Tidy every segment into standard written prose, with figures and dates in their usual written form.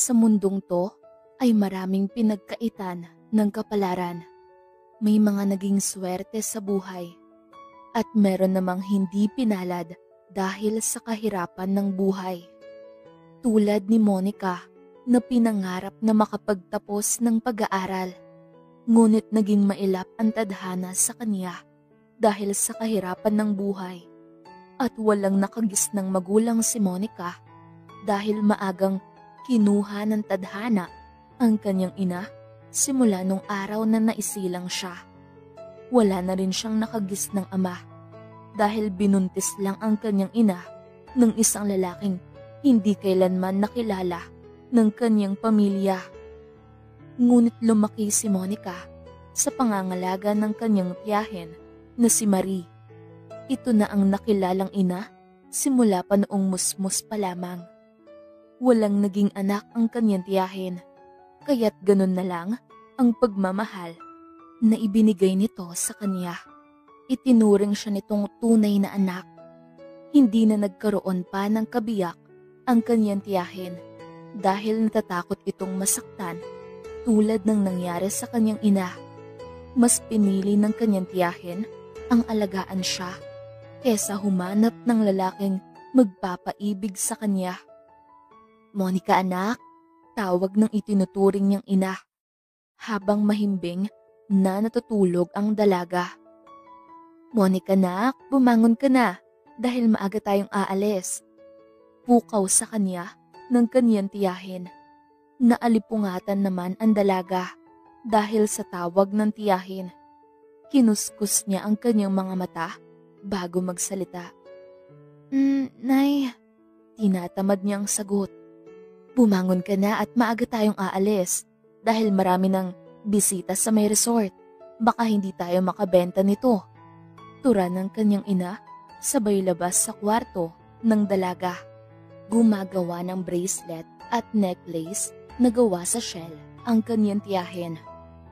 Sa mundong to ay maraming pinagkaitan ng kapalaran. May mga naging swerte sa buhay at meron namang hindi pinalad dahil sa kahirapan ng buhay. Tulad ni Monica na pinangarap na makapagtapos ng pag-aaral, ngunit naging mailap ang tadhana sa kanya dahil sa kahirapan ng buhay. At walang nakagisnang magulang si Monica dahil maagang kinuha ng tadhana ang kanyang ina simula nung araw na naisilang siya. Wala na rin siyang nakagisnang ama dahil binuntis lang ang kanyang ina ng isang lalaking hindi kailanman nakilala ng kanyang pamilya. Ngunit lumaki si Monica sa pangangalaga ng kanyang tiyahin na si Marie. Ito na ang nakilalang ina simula pa noong musmus pa lamang. Walang naging anak ang kanyang tiyahin, kaya't ganun na lang ang pagmamahal na ibinigay nito sa kanya. Itinuring siya nitong tunay na anak. Hindi na nagkaroon pa ng kabiyak ang kanyang tiyahin dahil natatakot itong masaktan tulad ng nangyari sa kanyang ina. Mas pinili ng kanyang tiyahin ang alagaan siya kesa humanap ng lalaking magpapaibig sa kanya. Monica anak, tawag ng itinuturing niyang ina habang mahimbing na natutulog ang dalaga. Monica anak, bumangon ka na dahil maaga tayong aalis. Pukaw sa kanya ng kanyang tiyahin. Naalipungatan naman ang dalaga dahil sa tawag ng tiyahin. Kinuskus niya ang kanyang mga mata bago magsalita. Nay, tinatamad niyang sagot. Bumangon ka na at maaga tayong aalis dahil marami ng bisita sa may resort. Baka hindi tayo makabenta nito. Tura ng kanyang ina sabay labas sa kwarto ng dalaga. Gumagawa ng bracelet at necklace na gawa sa shell ang kanyang tiyahin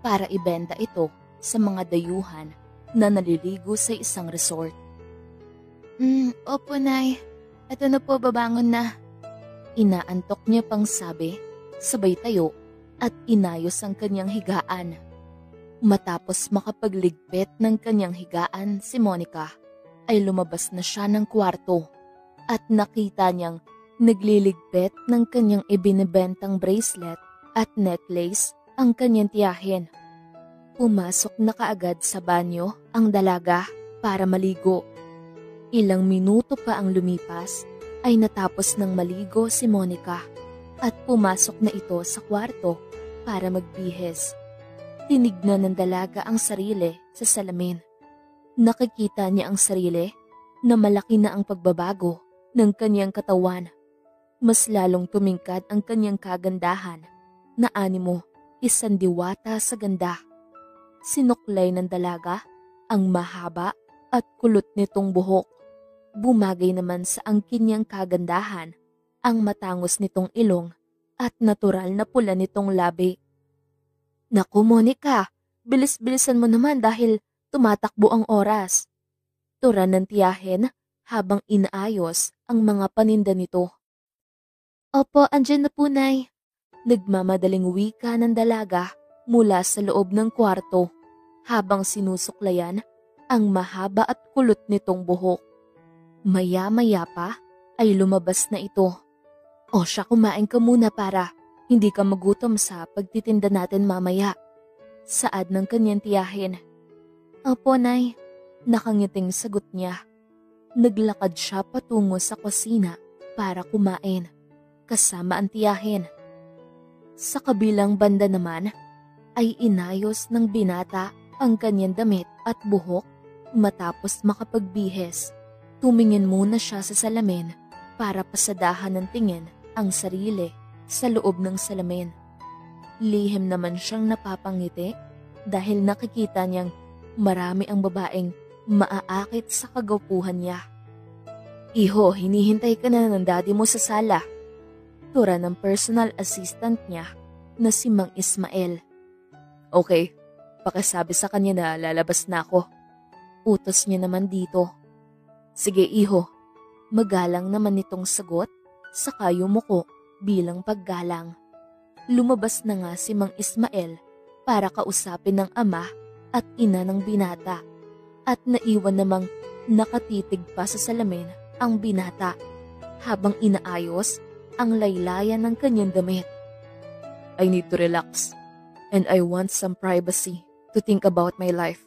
para ibenta ito sa mga dayuhan na naliligo sa isang resort. Opo, Nay. Ito na po, babangon na. Inaantok niya pang sabi, sabay tayo at inayos ang kanyang higaan. Matapos makapagligpit ng kanyang higaan si Monica, ay lumabas na siya ng kwarto at nakita niyang nagliligpit ng kanyang ibinibentang bracelet at necklace ang kanyang tiyahin. Pumasok na kaagad sa banyo ang dalaga para maligo. Ilang minuto pa ang lumipas ay natapos ng maligo si Monica at pumasok na ito sa kwarto para magbihis. Tinignan ng dalaga ang sarili sa salamin. Nakikita niya ang sarili na malaki na ang pagbabago ng kanyang katawan. Mas lalong tumingkad ang kanyang kagandahan na animo, isang diwata sa ganda. Sinuklay ng dalaga ang mahaba at kulot nitong buhok. Bumagay naman sa angkin niyang kagandahan ang matangos nitong ilong at natural na pula nitong labi. Naku Monica, bilis-bilisan mo naman dahil tumatakbo ang oras. Tura ng tiyahin habang inaayos ang mga paninda nito. Opo, andyan na po, Nay. Nagmamadaling wika ng dalaga mula sa loob ng kwarto habang sinusuklayan ang mahaba at kulot nitong buhok. Maya-maya pa ay lumabas na ito. O siya, kumain ka muna para hindi ka magutom sa pagtitinda natin mamaya. Saad ng kanyang tiyahin. Opo, Nay. Nakangiting sagot niya. Naglakad siya patungo sa kusina para kumain, kasama ang tiyahin. Sa kabilang banda naman, ay inayos ng binata ang kanyang damit at buhok matapos makapagbihis. Tumingin muna siya sa salamin para pasadahan ng tingin ang sarili sa loob ng salamin. Lihim naman siyang napapangiti dahil nakikita niyang marami ang babaeng maaakit sa kagwapuhan niya. Iho, hinihintay ka na ng daddy mo sa sala. Tura ng personal assistant niya na si Mang Ismael. Okay, pakisabi sa kanya na lalabas na ako. Utos niya naman dito. Sige iho, magalang naman nitong sagot saka yumuko bilang paggalang. lumabas na nga si Mang Ismael para kausapin ng ama at ina ng binata at naiwan namang nakatitig pa sa salamin ang binata habang inaayos ang laylayan ng kanyang damit. I need to relax and I want some privacy to think about my life.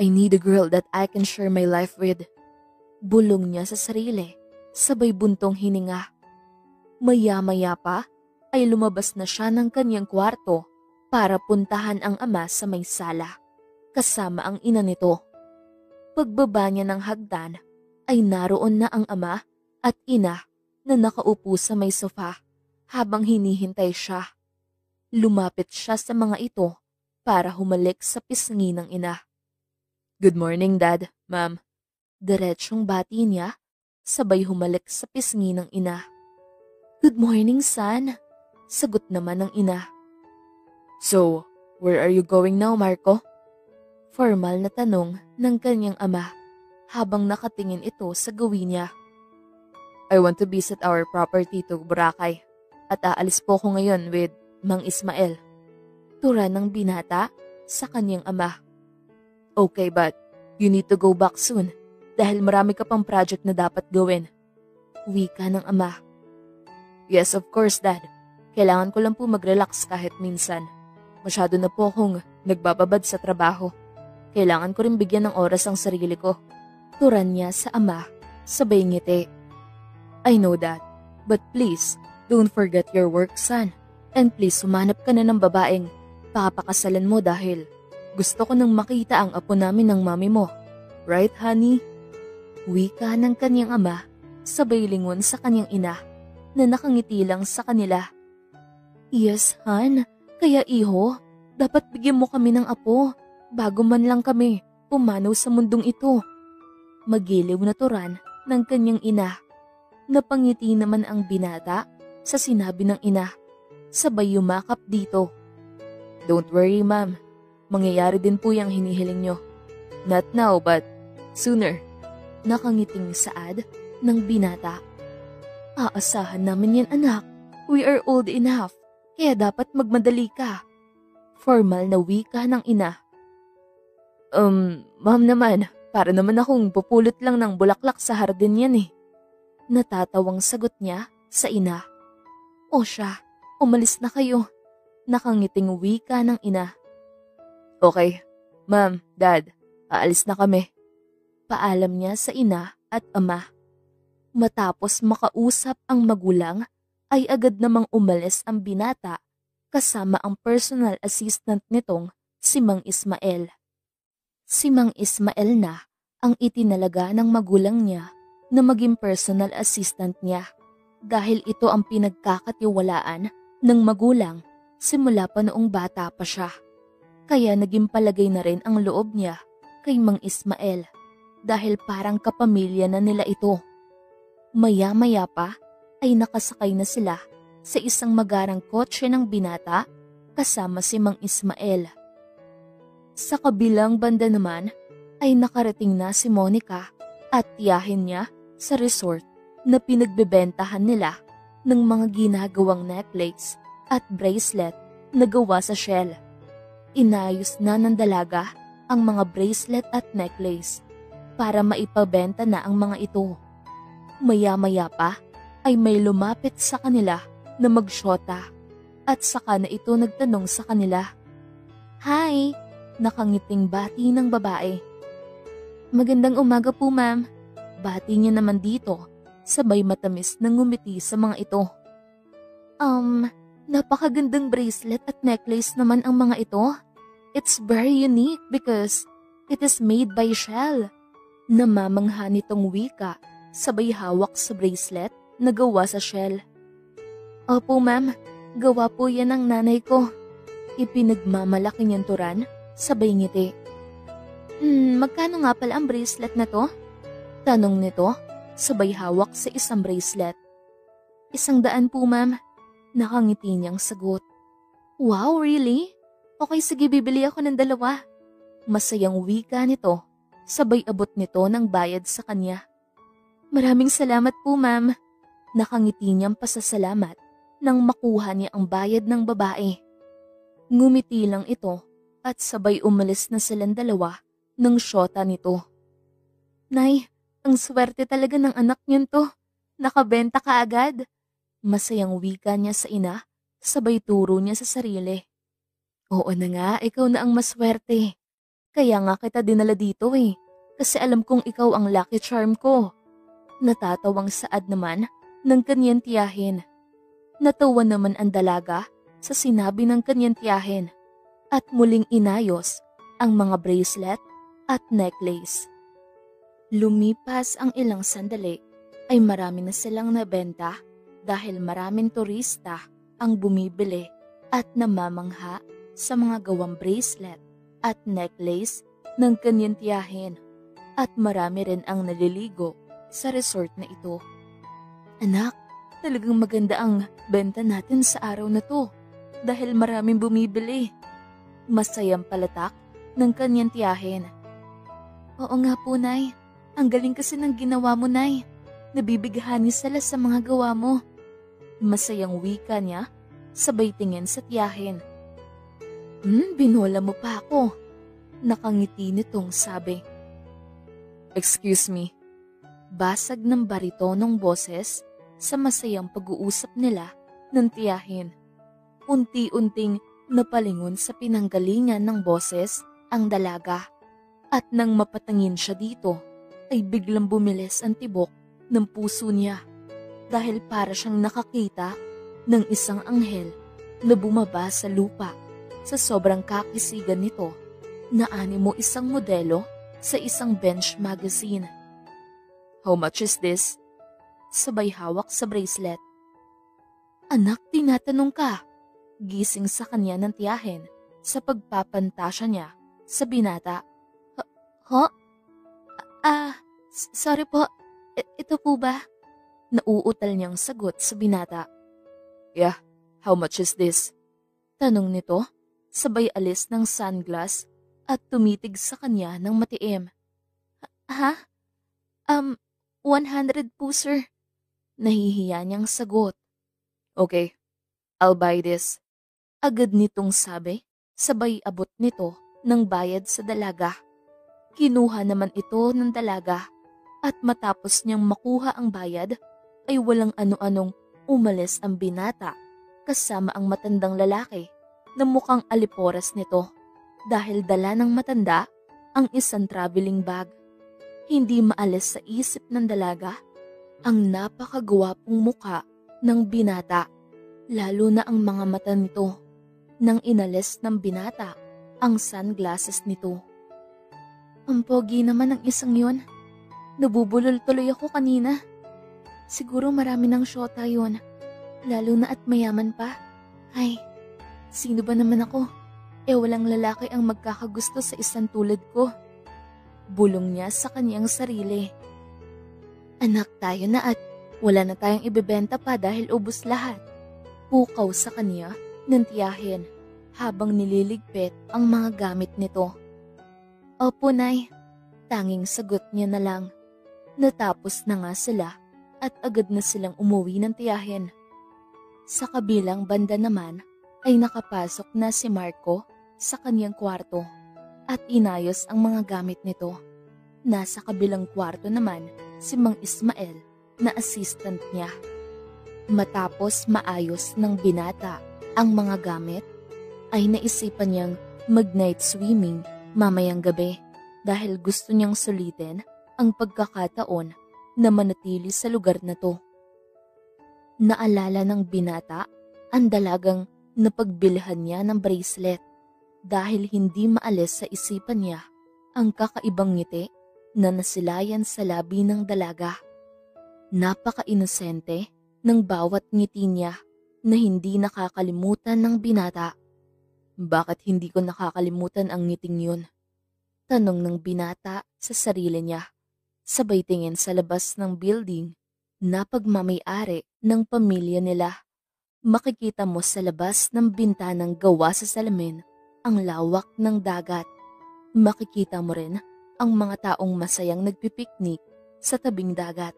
I need a girl that I can share my life with. Bulong niya sa sarili, sabay buntong hininga. Maya-maya pa ay lumabas na siya ng kanyang kwarto para puntahan ang ama sa may sala, kasama ang ina nito. Pagbaba niya ng hagdan ay naroon na ang ama at ina na nakaupo sa may sofa habang hinihintay siya. Lumapit siya sa mga ito para humalik sa pisngi ng ina. Good morning, Dad, Ma'am. Diretsyong bati niya, sabay humalik sa pisngi ng ina. Good morning, son. Sagot naman ng ina. So, where are you going now, Marco? Formal na tanong ng kanyang ama habang nakatingin ito sa gawin niya. I want to visit our property to Boracay at aalis po ko ngayon with Mang Ismael. Tura ng binata sa kanyang ama. Okay, but you need to go back soon dahil marami ka pang project na dapat gawin. Wika ng ama. Yes, of course, Dad. Kailangan ko lang po mag-relax kahit minsan. Masyado na po akong nagbababad sa trabaho. Kailangan ko rin bigyan ng oras ang sarili ko. Turan niya sa ama, sabay ngiti. I know that, but please, don't forget your work, son. And please, humanap ka na ng babaeng papakasalan mo dahil gusto ko nang makita ang apo namin ng mami mo. Right, honey? Wika ng kanyang ama, sabay lingon sa kanyang ina na nakangiti lang sa kanila. Yes, Han. Kaya iho, dapat bigyan mo kami ng apo bago man lang kami pumanaw sa mundong ito. Magiliw na turan ng kanyang ina. Napangiti naman ang binata sa sinabi ng ina. Sabay yumakap dito. Don't worry, ma'am. Mangyayari din po yung hinihiling nyo. Not now, but sooner. Nakangiting saad ng binata. Aasahan namin yan, anak. We are old enough, kaya dapat magmadali ka. Formal na wika ng ina. Ma'am naman, para naman akong pupulot lang ng bulaklak sa hardin yan eh. Natatawang sagot niya sa ina. O siya, umalis na kayo. Nakangiting wika ng ina. Okay, ma'am, dad, aalis na kami. Paalam niya sa ina at ama. Matapos makausap ang magulang, ay agad namang umalis ang binata kasama ang personal assistant nitong si Mang Ismael. Si Mang Ismael na ang itinalaga ng magulang niya na maging personal assistant niya dahil ito ang pinagkakatiwalaan ng magulang simula pa noong bata pa siya. Kaya naging palagay na rin ang loob niya kay Mang Ismael dahil parang kapamilya na nila ito. Maya-maya pa ay nakasakay na sila sa isang magarang kotse ng binata kasama si Mang Ismael. Sa kabilang banda naman ay nakarating na si Monica at tiyahin niya sa resort na pinagbebentahan nila ng mga ginagawang necklace at bracelet na gawa sa shell. Inayos na ng dalaga ang mga bracelet at necklace para maipabenta na ang mga ito. Maya-maya pa ay may lumapit sa kanila na magsyota at saka na ito nagtanong sa kanila. Hi! Nakangiting bati ng babae. Magandang umaga po, ma'am. Bati niya naman dito, sabay matamis na ngumiti sa mga ito. Napakagandang bracelet at necklace naman ang mga ito. It's very unique because it is made by shell. Namamangha nitong wika, sabay hawak sa bracelet na gawa sa shell. Opo, ma'am. Gawa po yan ng nanay ko. Ipinagmamalaki niyang turan, sabay ngiti. Magkano nga pala ang bracelet na to? Tanong nito, sabay hawak sa isang bracelet. 100 po, ma'am. Nakangiti niyang sagot. Wow, really? Okay, sige, bibili ako ng 2. Masayang wika nito, sabay abot nito ng bayad sa kanya. Maraming salamat po, ma'am. Nakangiti niyang pasasalamat nang makuha niya ang bayad ng babae. Ngumiti lang ito at sabay umalis na silang dalawa ng syota nito. Nay, ang swerte talaga ng anak niyan to. Nakabenta ka agad. Masayang wika niya sa ina, sabay turo niya sa sarili. Oo na nga, ikaw na ang maswerte. Kaya nga kita dinala dito kasi alam kong ikaw ang lucky charm ko. Natatawang saad naman ng kanyang tiyahin. Natawa naman ang dalaga sa sinabi ng kanyang tiyahin at muling inayos ang mga bracelet at necklace. Lumipas ang ilang sandali ay marami na silang nabenta dahil maraming turista ang bumibili at namamangha sa mga gawang bracelet at necklace ng kanyang tiyahin at marami rin ang naliligo sa resort na ito. Anak, talagang maganda ang benta natin sa araw na to dahil maraming bumibili. Masayang palatak ng kanyang tiyahin. Oo nga po, Nay. Ang galing kasi ng ginawa mo, Nay. Nabibighanin sila sa mga gawa mo. Masayang wika niya, sabay tingin sa tiyahin. Binola mo pa ako. Nakangiti nitong sabi. Excuse me. Basag ng baritonong boses sa masayang pag-uusap nila ng tiyahin. Unti-unting napalingon sa pinanggalingan ng boses ang dalaga. At nang mapatangin siya dito, ay biglang bumilis ang tibok ng puso niya dahil para siyang nakakita ng isang anghel na bumaba sa lupa sa sobrang kakisigan nito na animo isang modelo sa isang bench magazine. How much is this? Sabay hawak sa bracelet. Anak, tinatanong ka. Gising sa kanya ng tiyahin sa pagpapantasya niya sa binata. Ho? Sorry po. Ito po ba? Nauutal niyang sagot sa binata. Yeah, how much is this? Tanong nito, sabay alis ng sunglass at tumitig sa kanya ng matiim. Ha? 100 po, sir. Nahihiya niyang sagot. Okay, I'll buy this. Agad nitong sabi, sabay abot nito ng bayad sa dalaga. Kinuha naman ito ng dalaga at matapos niyang makuha ang bayad ay walang ano-anong umalis ang binata kasama ang matandang lalaki na mukhang aliporas nito dahil dala ng matanda ang isang traveling bag. Hindi maalis sa isip ng dalaga ang napakagwapong muka ng binata, lalo na ang mga mata nito nang inalis ng binata ang sunglasses nito. Ang pogi naman ang isang yun. Nabubulol tuloy ako kanina. Siguro marami ng syota yun, lalo na at mayaman pa. Ay, sino ba naman ako? Walang lalaki ang magkakagusto sa isang tulad ko. Bulong niya sa kanyang sarili. Anak, tayo na at wala na tayong ibebenta pa dahil ubos lahat. Pukaw sa kanya ng tiyahin habang nililigpit ang mga gamit nito. Opo, Nay. Tanging sagot niya na lang. Natapos na nga sila at agad na silang umuwi ng tiyahin. Sa kabilang banda naman ay nakapasok na si Marco sa kanyang kwarto at inayos ang mga gamit nito. Nasa kabilang kwarto naman si Mang Ismael na assistant niya. Matapos maayos ng binata ang mga gamit, ay naisipan niyang mag-night swimming mamayang gabi dahil gusto niyang sulitin ang pagkakataon na manatili sa lugar na to. Naalala ng binata ang dalagang napagbilhan niya ng bracelet dahil hindi maalis sa isipan niya ang kakaibang ngiti na nasilayan sa labi ng dalaga. Napaka-inosente ng bawat ngiti niya na hindi nakakalimutan ng binata. Bakit hindi ko nakakalimutan ang ngiting yun? Tanong ng binata sa sarili niya. Sabay tingin sa labas ng building na pagmamay-ari ng pamilya nila. Makikita mo sa labas ng bintanang gawa sa salamin ang lawak ng dagat. Makikita mo rin ang mga taong masayang nagpipiknik sa tabing dagat.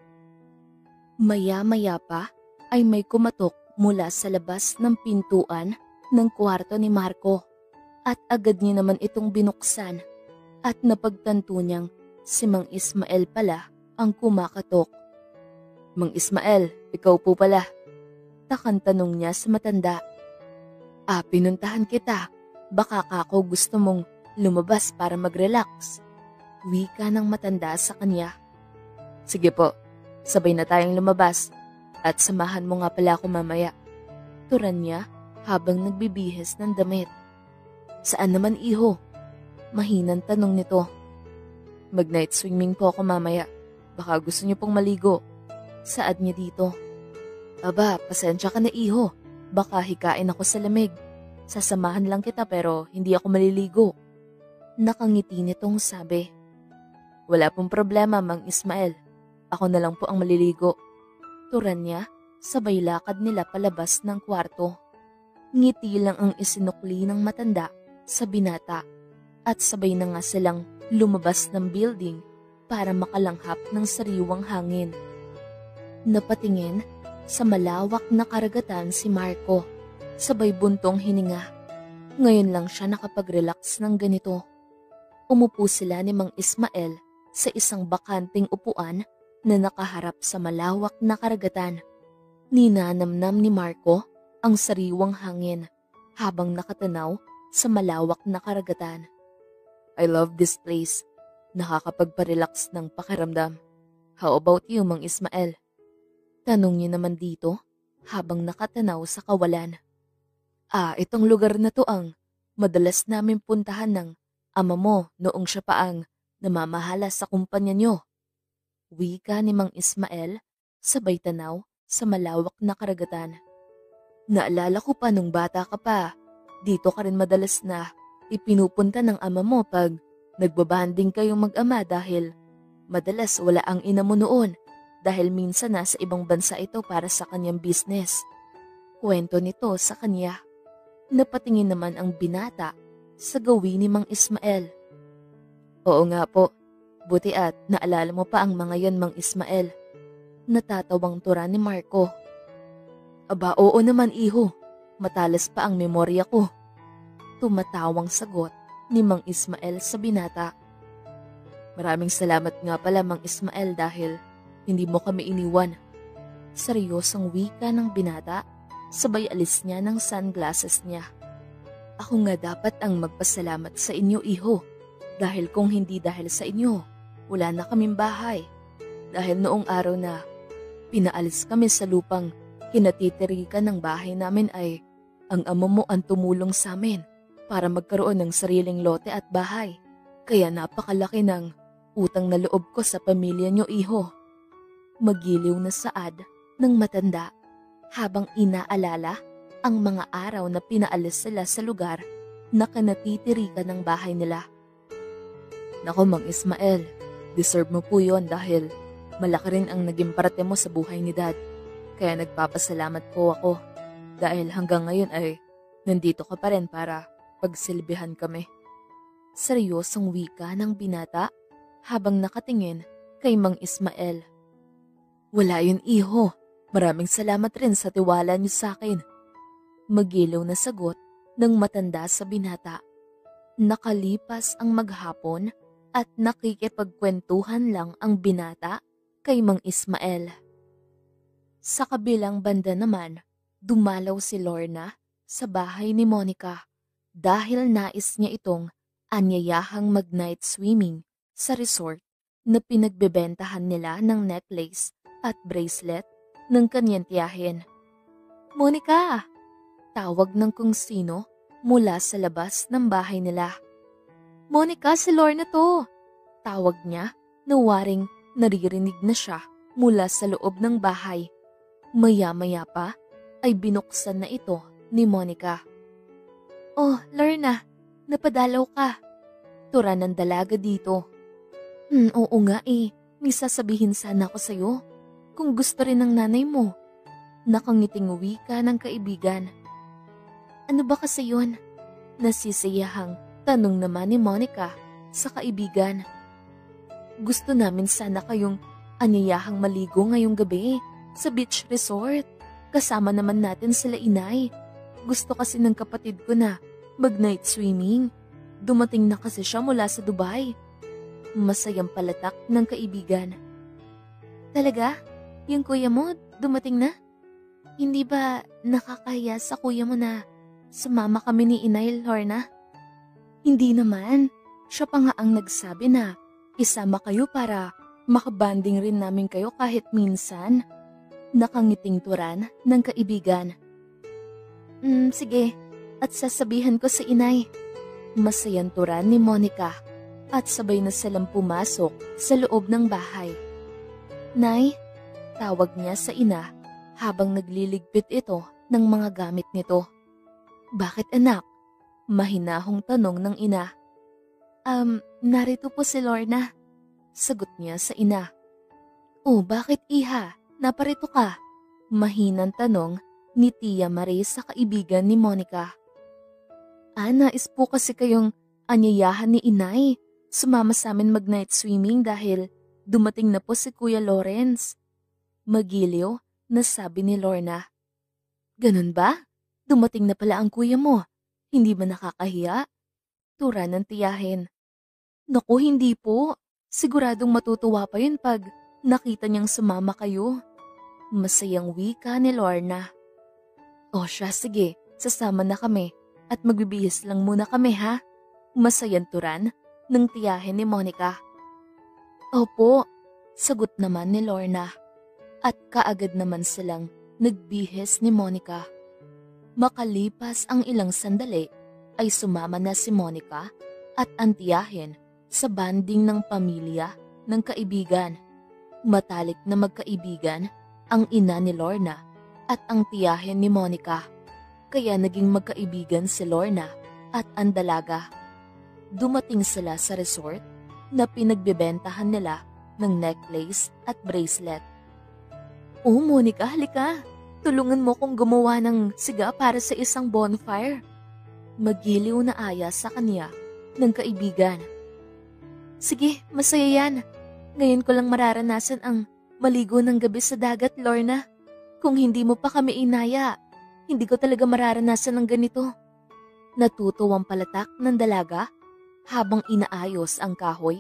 Maya-maya pa ay may kumatok mula sa labas ng pintuan ng kwarto ni Marco at agad niya naman itong binuksan at napagtanto niyang si Mang Ismael pala ang kumakatok. "Mang Ismael, ikaw po pala?" Takang tanong niya sa matanda. Pinuntahan kita. Baka kako gusto mong lumabas para mag-relax." Wika ng matanda sa kanya. "Sige po, sabay na tayong lumabas at samahan mo nga pala ako mamaya." Turan niya habang nagbibihis ng damit. "Saan naman iho?" Mahinang tanong nito. "Mag-night swimming po ako mamaya. Baka gusto niyo pong maligo." Saad niya dito. "Aba, pasensya ka na iho. Baka hikain ako sa lamig. Sasamahan lang kita pero hindi ako maliligo." Nakangiti nitong sabi. "Wala pong problema, Mang Ismael. Ako na lang po ang maliligo." Turan niya, sabay lakad nila palabas ng kwarto. Ngiti lang ang isinukli ng matanda sa binata at sabay na nga silang lumabas ng building para makalanghap ng sariwang hangin. Napatingin sa malawak na karagatan si Marco, sabay buntong hininga. Ngayon lang siya nakapag-relax ng ganito. Umupo sila ni Mang Ismael sa isang bakanting upuan na nakaharap sa malawak na karagatan. Ninanamnam ni Marco ang sariwang hangin habang nakatanaw sa malawak na karagatan. "I love this place. Nakakapagpa-relax ng pakiramdam. How about you, Mang Ismael?" Tanong niya naman dito habang nakatanaw sa kawalan. Itong lugar na to ang madalas namin puntahan ng ama mo noong siya pa ang namamahala sa kumpanya niyo." Wika ni Mang Ismael sabay tanaw sa malawak na karagatan. "Naalala ko pa nung bata ka pa, dito ka rin madalas na ipinupunta ng ama mo pag nagbabanding kayong mag-ama dahil madalas wala ang ina mo noon dahil minsan nasa ibang bansa ito para sa kanyang business." Kwento nito sa kanya. Napatingin naman ang binata sa gawin ni Mang Ismael. "Oo nga po. Buti at naalala mo pa ang mga yan, Mang Ismael." Natatawang tura ni Marco. "Aba, oo naman iho. Matalas pa ang memorya ko." Tumatawang sagot ni Mang Ismael sa binata. "Maraming salamat nga pala, Mang Ismael, dahil hindi mo kami iniwan." Seryosong wika ng binata, sabay alis niya ng sunglasses niya. "Ako nga dapat ang magpasalamat sa inyo, iho. Dahil kung hindi dahil sa inyo, wala na kaming bahay. Dahil noong araw na pinaalis kami sa lupang kinatitirikan ng bahay namin ay ang ama mo ang tumulong sa amin para magkaroon ng sariling lote at bahay. Kaya napakalaki ng utang na loob ko sa pamilya niyo, iho." Magiliw na saad ng matanda habang inaalala ang mga araw na pinaalis sila sa lugar na kinatitirikan ng bahay nila. "Nako, Mang Ismael, deserve mo po yon dahil malaki rin ang naging parte mo sa buhay ni Dad. Kaya nagpapasalamat po ako dahil hanggang ngayon ay nandito ka pa rin para pagsilbihan kami." Seryosong wika ng binata habang nakatingin kay Mang Ismael. "Wala yun, iho. Maraming salamat rin sa tiwala niyo sa akin." Magiliw na sagot ng matanda sa binata. Nakalipas ang maghapon at nakikipagkwentuhan lang ang binata kay Mang Ismael. Sa kabilang banda naman, dumalaw si Lorna sa bahay ni Monica dahil nais niya itong anyayahang mag-night swimming sa resort na pinagbebentahan nila ng necklace at bracelet ng kanyang tiyahin. "Monica!" Tawag ng kung sino mula sa labas ng bahay nila. "Monica, si Lorna to!" Tawag niya na waring naririnig na siya mula sa loob ng bahay. Maya-maya pa ay binuksan na ito ni Monica. "Oh, Lorna, napadalaw ka." Tura ng dalaga dito. Oo nga eh, may sasabihin sana ako sa'yo. Kung gusto rin ng nanay mo." Nakangiting wika ng kaibigan. "Ano ba kasi yun?" Nasisiyahang tanong naman ni Monica sa kaibigan. "Gusto namin sana kayong anyayahang maligo ngayong gabi sa beach resort. Kasama naman natin sila inay. Gusto kasi ng kapatid ko na mag-night swimming. Dumating na kasi siya mula sa Dubai. Masayang palatak ng kaibigan. Talaga? Yung kuya mo dumating na? Hindi ba nakakahiya sa kuya mo na sumama kami ni Inay, Lorna? Hindi naman. Siya pa nga ang nagsabi na isama kayo para makabanding rin namin kayo kahit minsan. Nakangiting turan ng kaibigan. Sige, at sasabihan ko sa inay. Masayang turan ni Monica at sabay na silang pumasok sa loob ng bahay. Nay, tawag niya sa ina habang nagliligpit ito ng mga gamit nito. Bakit anak? Mahinahong tanong ng ina. Narito po si Lorna. Sagot niya sa ina. Oh, bakit iha? Naparito ka? Mahinang tanong ni Tia Marie sa kaibigan ni Monica. Nais po kasi kayong anyayahan ni inay. Sumama sa amin mag-night swimming dahil dumating na po si Kuya Lawrence. Magiliw na sabi ni Lorna. Ganun ba? Dumating na pala ang kuya mo. Hindi ba nakakahiya? Tura ng tiyahin. Naku, hindi po. Siguradong matutuwa pa yun pag nakita niyang sumama kayo. Masayang wika ni Lorna. O siya, sige, sasama na kami at magbibihis lang muna kami ha. Masayang turan ng tiyahin ni Monica. Opo, sagot naman ni Lorna. At kaagad naman silang nagbihis ni Monica. Makalipas ang ilang sandali ay sumama na si Monica at ang tiyahin sa banding ng pamilya ng kaibigan. Matalik na magkaibigan ang ina ni Lorna at ang tiyahin ni Monica. Kaya naging magkaibigan si Lorna at ang dalaga. Dumating sila sa resort na pinagbebentahan nila ng necklace at bracelet. Oh, Monica, halika. Tulungan mo kong gumawa ng siga para sa isang bonfire. Magiliw na aya sa kanya ng kaibigan. Sige, masaya yan. Ngayon ko lang mararanasan ang maligo ng gabi sa dagat, Lorna. Kung hindi mo pa kami inaya, hindi ko talaga mararanasan ng ganito. Natutuwang palatak ng dalaga habang inaayos ang kahoy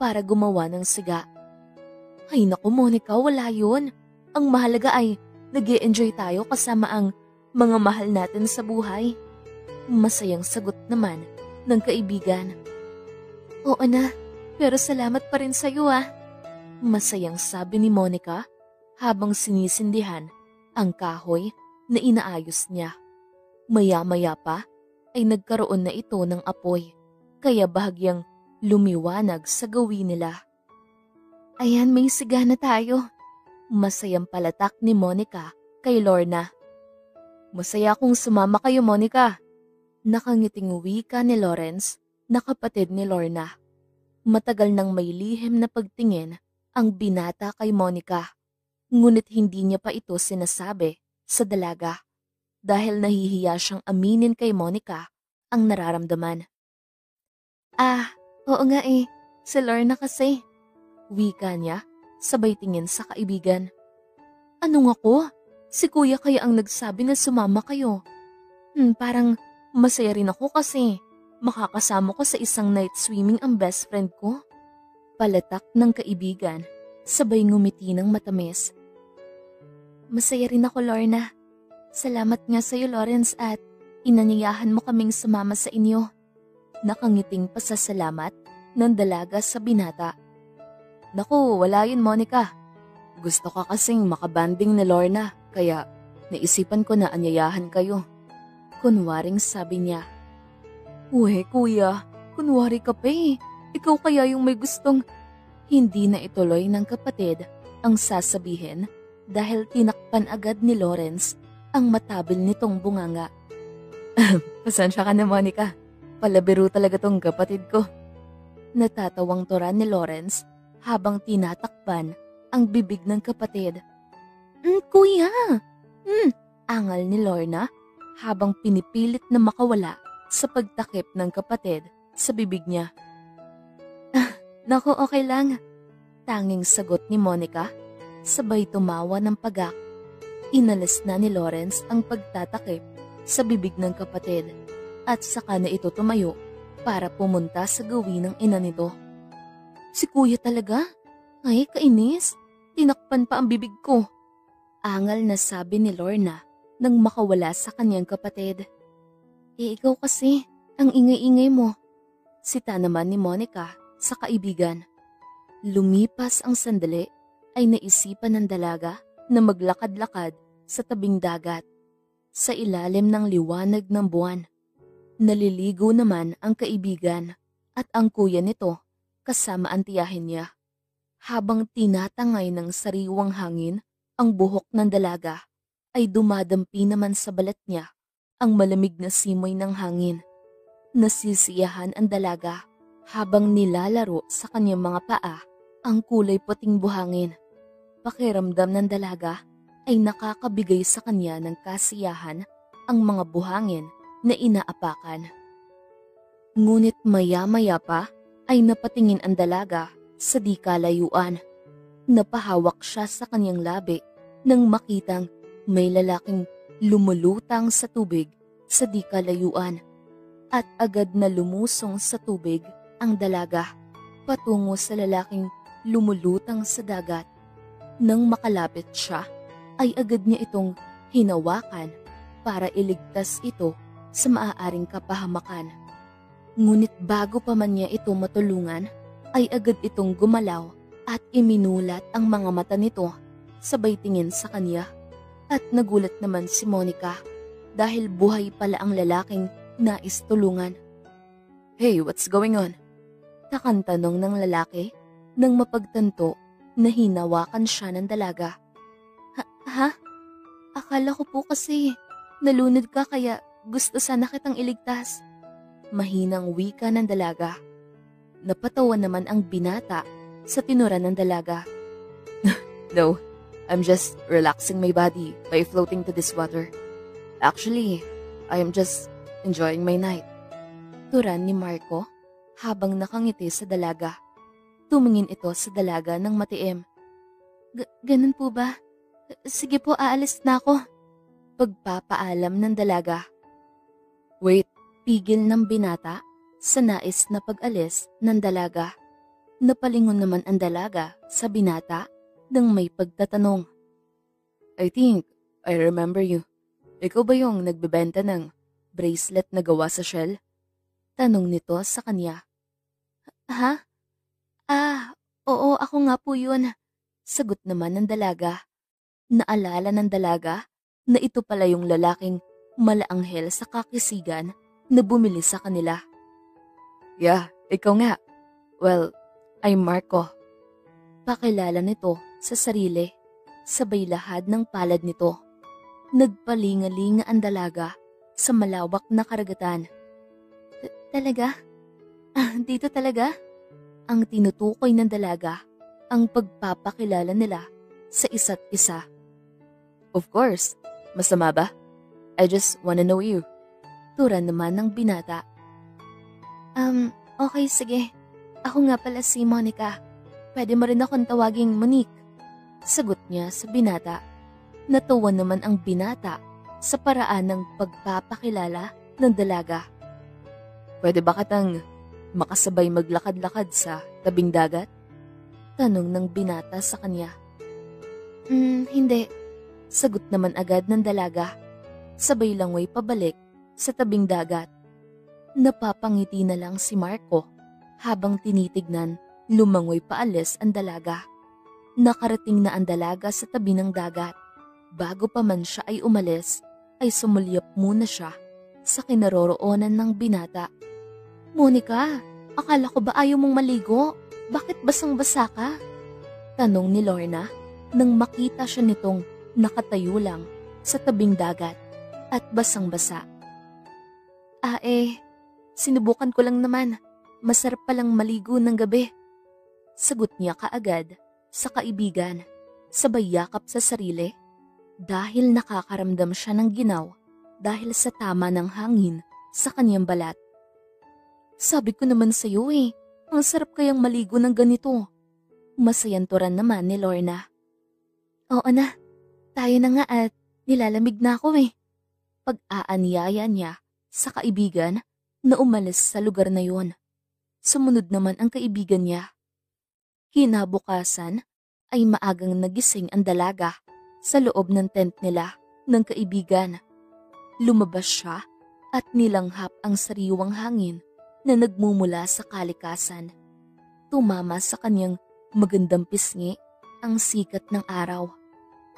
para gumawa ng siga. Ay naku, Monica, wala yun. Ang mahalaga ay nag-e-enjoy tayo kasama ang mga mahal natin sa buhay. Masayang sagot naman ng kaibigan. Oo na, pero salamat pa rin sa'yo ah. Masayang sabi ni Monica habang sinisindihan ang kahoy na inaayos niya. Maya-maya pa ay nagkaroon na ito ng apoy, kaya bahagyang lumiwanag sa gawin nila. Ayan, may siga na tayo. Masayang palatak ni Monica kay Lorna. Masaya kung sumama kayo, Monica. Nakangiting wika ni Lawrence na kapatid ni Lorna. Matagal nang may lihim na pagtingin ang binata kay Monica. Ngunit hindi niya pa ito sinasabi sa dalaga dahil nahihiya siyang aminin kay Monica ang nararamdaman. Oo nga eh, si Lorna kasi. Wika niya. Sabay tingin sa kaibigan. Anong ako? Si kuya kaya ang nagsabi na sumama kayo. Parang masaya rin ako kasi makakasama ko sa isang night swimming ang best friend ko. Palatak ng kaibigan, sabay ngumiti ng matamis. Masaya rin ako, Lorna. Salamat nga sa'yo, Lawrence, at inanyayahan mo kaming sumama sa inyo. Nakangiting pasasalamat ng dalaga sa binata. Naku, wala yun, Monica. Gusto ka kasing makabanding ni Lorna, kaya naisipan ko na anyayahan kayo. Kunwaring sabi niya. Uwe, kuya, kunwari ka pa eh. Ikaw kaya yung may gustong... Hindi na ituloy ng kapatid ang sasabihin dahil tinakpan agad ni Lawrence ang matabil nitong bunganga. Pasensya ka na, Monica. Palabiro talaga tong kapatid ko. Natatawang tura ni Lawrence habang tinatakpan ang bibig ng kapatid. Kuya! Angal ni Lorna habang pinipilit na makawala sa pagtakip ng kapatid sa bibig niya. Naku, okay lang. Tanging sagot ni Monica, sabay tumawa ng pagak. Inalis na ni Lawrence ang pagtatakip sa bibig ng kapatid at saka na ito tumayo para pumunta sa gawin ng ina nito. Si kuya talaga? Ay, kainis. Tinakpan pa ang bibig ko. Angal na sabi ni Lorna nang makawala sa kanyang kapatid. Ikaw kasi, ang ingay-ingay mo. Sita naman ni Monica sa kaibigan. Lumipas ang sandali ay naisipan ng dalaga na maglakad-lakad sa tabing dagat. Sa ilalim ng liwanag ng buwan, naliligo naman ang kaibigan at ang kuya nito kasama ang tiyahin niya. Habang tinatangay ng sariwang hangin ang buhok ng dalaga, ay dumadampi naman sa balat niya ang malamig na simoy ng hangin. Nasisiyahan ang dalaga habang nilalaro sa kanyang mga paa ang kulay puting buhangin. Pakiramdam ng dalaga ay nakakabigay sa kanya ng kasiyahan ang mga buhangin na inaapakan. Ngunit maya-maya pa ay napatingin ang dalaga sa di kalayuan. Napahawak siya sa kanyang labi nang makitang may lalaking lumulutang sa tubig sa di kalayuan. At agad na lumusong sa tubig ang dalaga patungo sa lalaking lumulutang sa dagat. Nang makalapit siya, ay agad niya itong hinawakan para iligtas ito sa maaaring kapahamakan. Ngunit bago pa man niya ito matulungan, ay agad itong gumalaw at iminulat ang mga mata nito sabay tingin sa kanya. At nagulat naman si Monica dahil buhay pala ang lalaking nais tulungan. Hey, what's going on? Takang tanong ng lalaki nang mapagtanto na hinawakan siya ng dalaga. Ha? Akala ko po kasi nalunod ka kaya gusto sana kitang iligtas. Mahinang wika ng dalaga. Napatawa naman ang binata sa tinura ng dalaga. No, I'm just relaxing my body by floating to this water. Actually, I am just enjoying my night. Turan ni Marco habang nakangiti sa dalaga. Tumingin ito sa dalaga ng matiim. Ganun po ba? Sige po, aalis na ako. Pagpapaalam ng dalaga. Wait, pigil ng binata sa nais na pag-alis ng dalaga. Napalingon naman ang dalaga sa binata nang may pagtatanong. I think I remember you. Ikaw ba yung nagbebenta ng bracelet na gawa sa shell? Tanong nito sa kanya. Ha? Oo, ako nga po yun. Sagot naman ng dalaga. Naalala ng dalaga na ito pala yung lalaking malaanghel sa kakisigan na bumili sa kanila. Yeah, ikaw nga. Well, I'm Marco. Pakilala nito sa sarili, sabay lahad ng palad nito. Nagpalingalinga ang dalaga sa malawak na karagatan. Talaga? Dito talaga? Ang tinutukoy ng dalaga ang pagpapakilala nila sa isa't isa. Of course, masama ba? I just wanna know you. Tura naman ng binata. Okay, sige. Ako nga pala si Monica. Pwede mo rin akong tawaging Monique. Sagot niya sa binata. Natuwa naman ang binata sa paraan ng pagpapakilala ng dalaga. Pwede ba katang makasabay maglakad-lakad sa tabing dagat? Tanong ng binata sa kanya. Hindi. Sagot naman agad ng dalaga. Sabay langoy pabalik sa tabing dagat. Napapangiti na lang si Marco habang tinitignan lumangoy paalis ang dalaga. Nakarating na ang dalaga sa tabi ng dagat. Bago pa man siya ay umalis, ay sumulyap muna siya sa kinaroroonan ng binata. Monica, akala ko ba ayaw mong maligo? Bakit basang-basa ka? Tanong ni Lorna nang makita siya nitong nakatayo lang sa tabing dagat at basang-basa. Sinubukan ko lang naman. Masarap palang maligo ng gabi. Sagot niya kaagad sa kaibigan, sabay yakap sa sarili dahil nakakaramdam siya ng ginaw dahil sa tama ng hangin sa kanyang balat. Sabi ko naman sa iyo ang sarap kayang maligo ng ganito. Masayanturan naman ni Lorna. Oo na, tayo na nga at Nilalamig na ako eh. Pag-aanyaya niya sa kaibigan na umalis sa lugar na yun. Sumunod naman ang kaibigan niya. Kinabukasan ay maagang nagising ang dalaga sa loob ng tent nila ng kaibigan. Lumabas siya at nilanghap ang sariwang hangin na nagmumula sa kalikasan. Tumama sa kanyang magandang pisngi ang sikat ng araw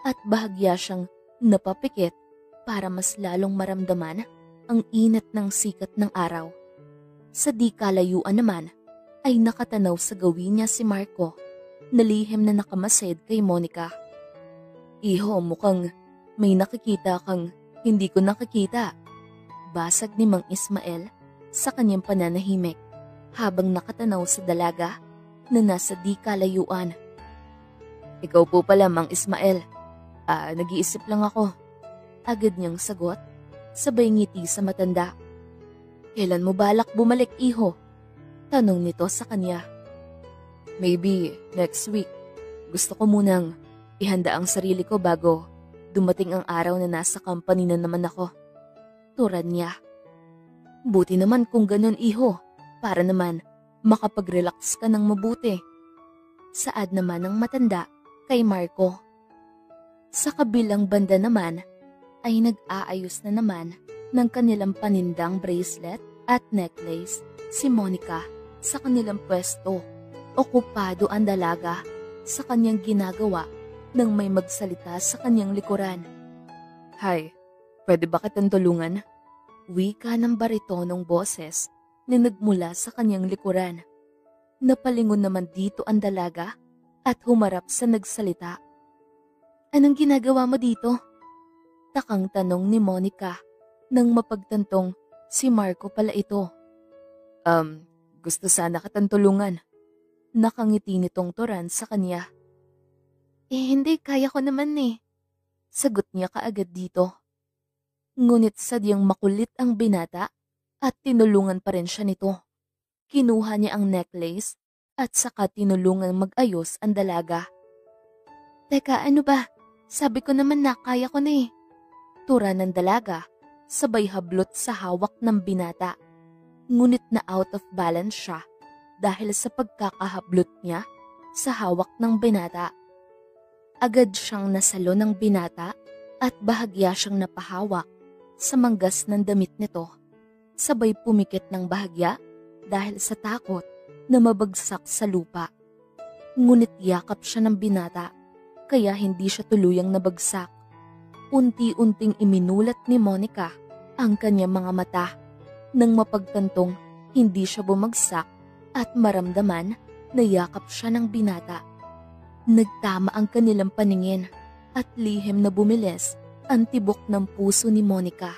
at bahagya siyang napapikit para mas lalong maramdaman ang init ng sikat ng araw. Sa di kalayuan naman ay nakatanaw sa gawin niya si Marco na lihim na nakamasid kay Monica. Iho, mukhang may nakikita kang hindi ko nakikita. Basag ni Mang Ismael sa kanyang pananahimik habang nakatanaw sa dalaga na nasa di kalayuan. Ikaw po pala, Mang Ismael. Nag-iisip lang ako. Agad niyang sagot, sabay ngiti sa matanda. Kailan mo balak bumalik, iho? Tanong nito sa kanya. Maybe next week. Gusto ko munang ihanda ang sarili ko bago dumating ang araw na nasa company na naman ako. Turan niya. Buti naman kung ganun, iho. Para naman makapag-relax ka ng mabuti. Saad naman ng matanda kay Marco. Sa kabilang banda naman ay nag-aayos na naman ng kanilang panindang bracelet at necklace si Monica sa kanilang pwesto. Okupado ang dalaga sa kanyang ginagawa nang may magsalita sa kanyang likuran. Hi, pwede ba kitang tulungan? Wika ng baritonong boses na nagmula sa kanyang likuran. Napalingon naman dito ang dalaga at humarap sa nagsalita. Anong ginagawa mo dito? Takang tanong ni Monica nang mapagtantong si Marco pala ito. Gusto sana kitang tulungan. Nakangiti nitong Turan sa kanya. Hindi, kaya ko naman eh. Sagot niya kaagad dito. Ngunit sadyang makulit ang binata at tinulungan pa rin siya nito. Kinuha niya ang necklace at saka tinulungan mag-ayos ang dalaga. Teka, ano ba? Sabi ko naman na kaya ko na eh. Tura ng dalaga, sabay hablot sa hawak ng binata. Ngunit na out of balance siya dahil sa pagkakahablot niya sa hawak ng binata. Agad siyang nasalo ng binata at bahagya siyang napahawak sa manggas ng damit nito. Sabay pumikit ng bahagya dahil sa takot na mabagsak sa lupa. Ngunit yakap siya ng binata kaya hindi siya tuluyang nabagsak. Unti-unting iminulat ni Monica ang kanyang mga mata nang mapagtantong hindi siya bumagsak at maramdaman na yakap siya ng binata. Nagtama ang kanilang paningin at lihim na bumilis ang tibok ng puso ni Monica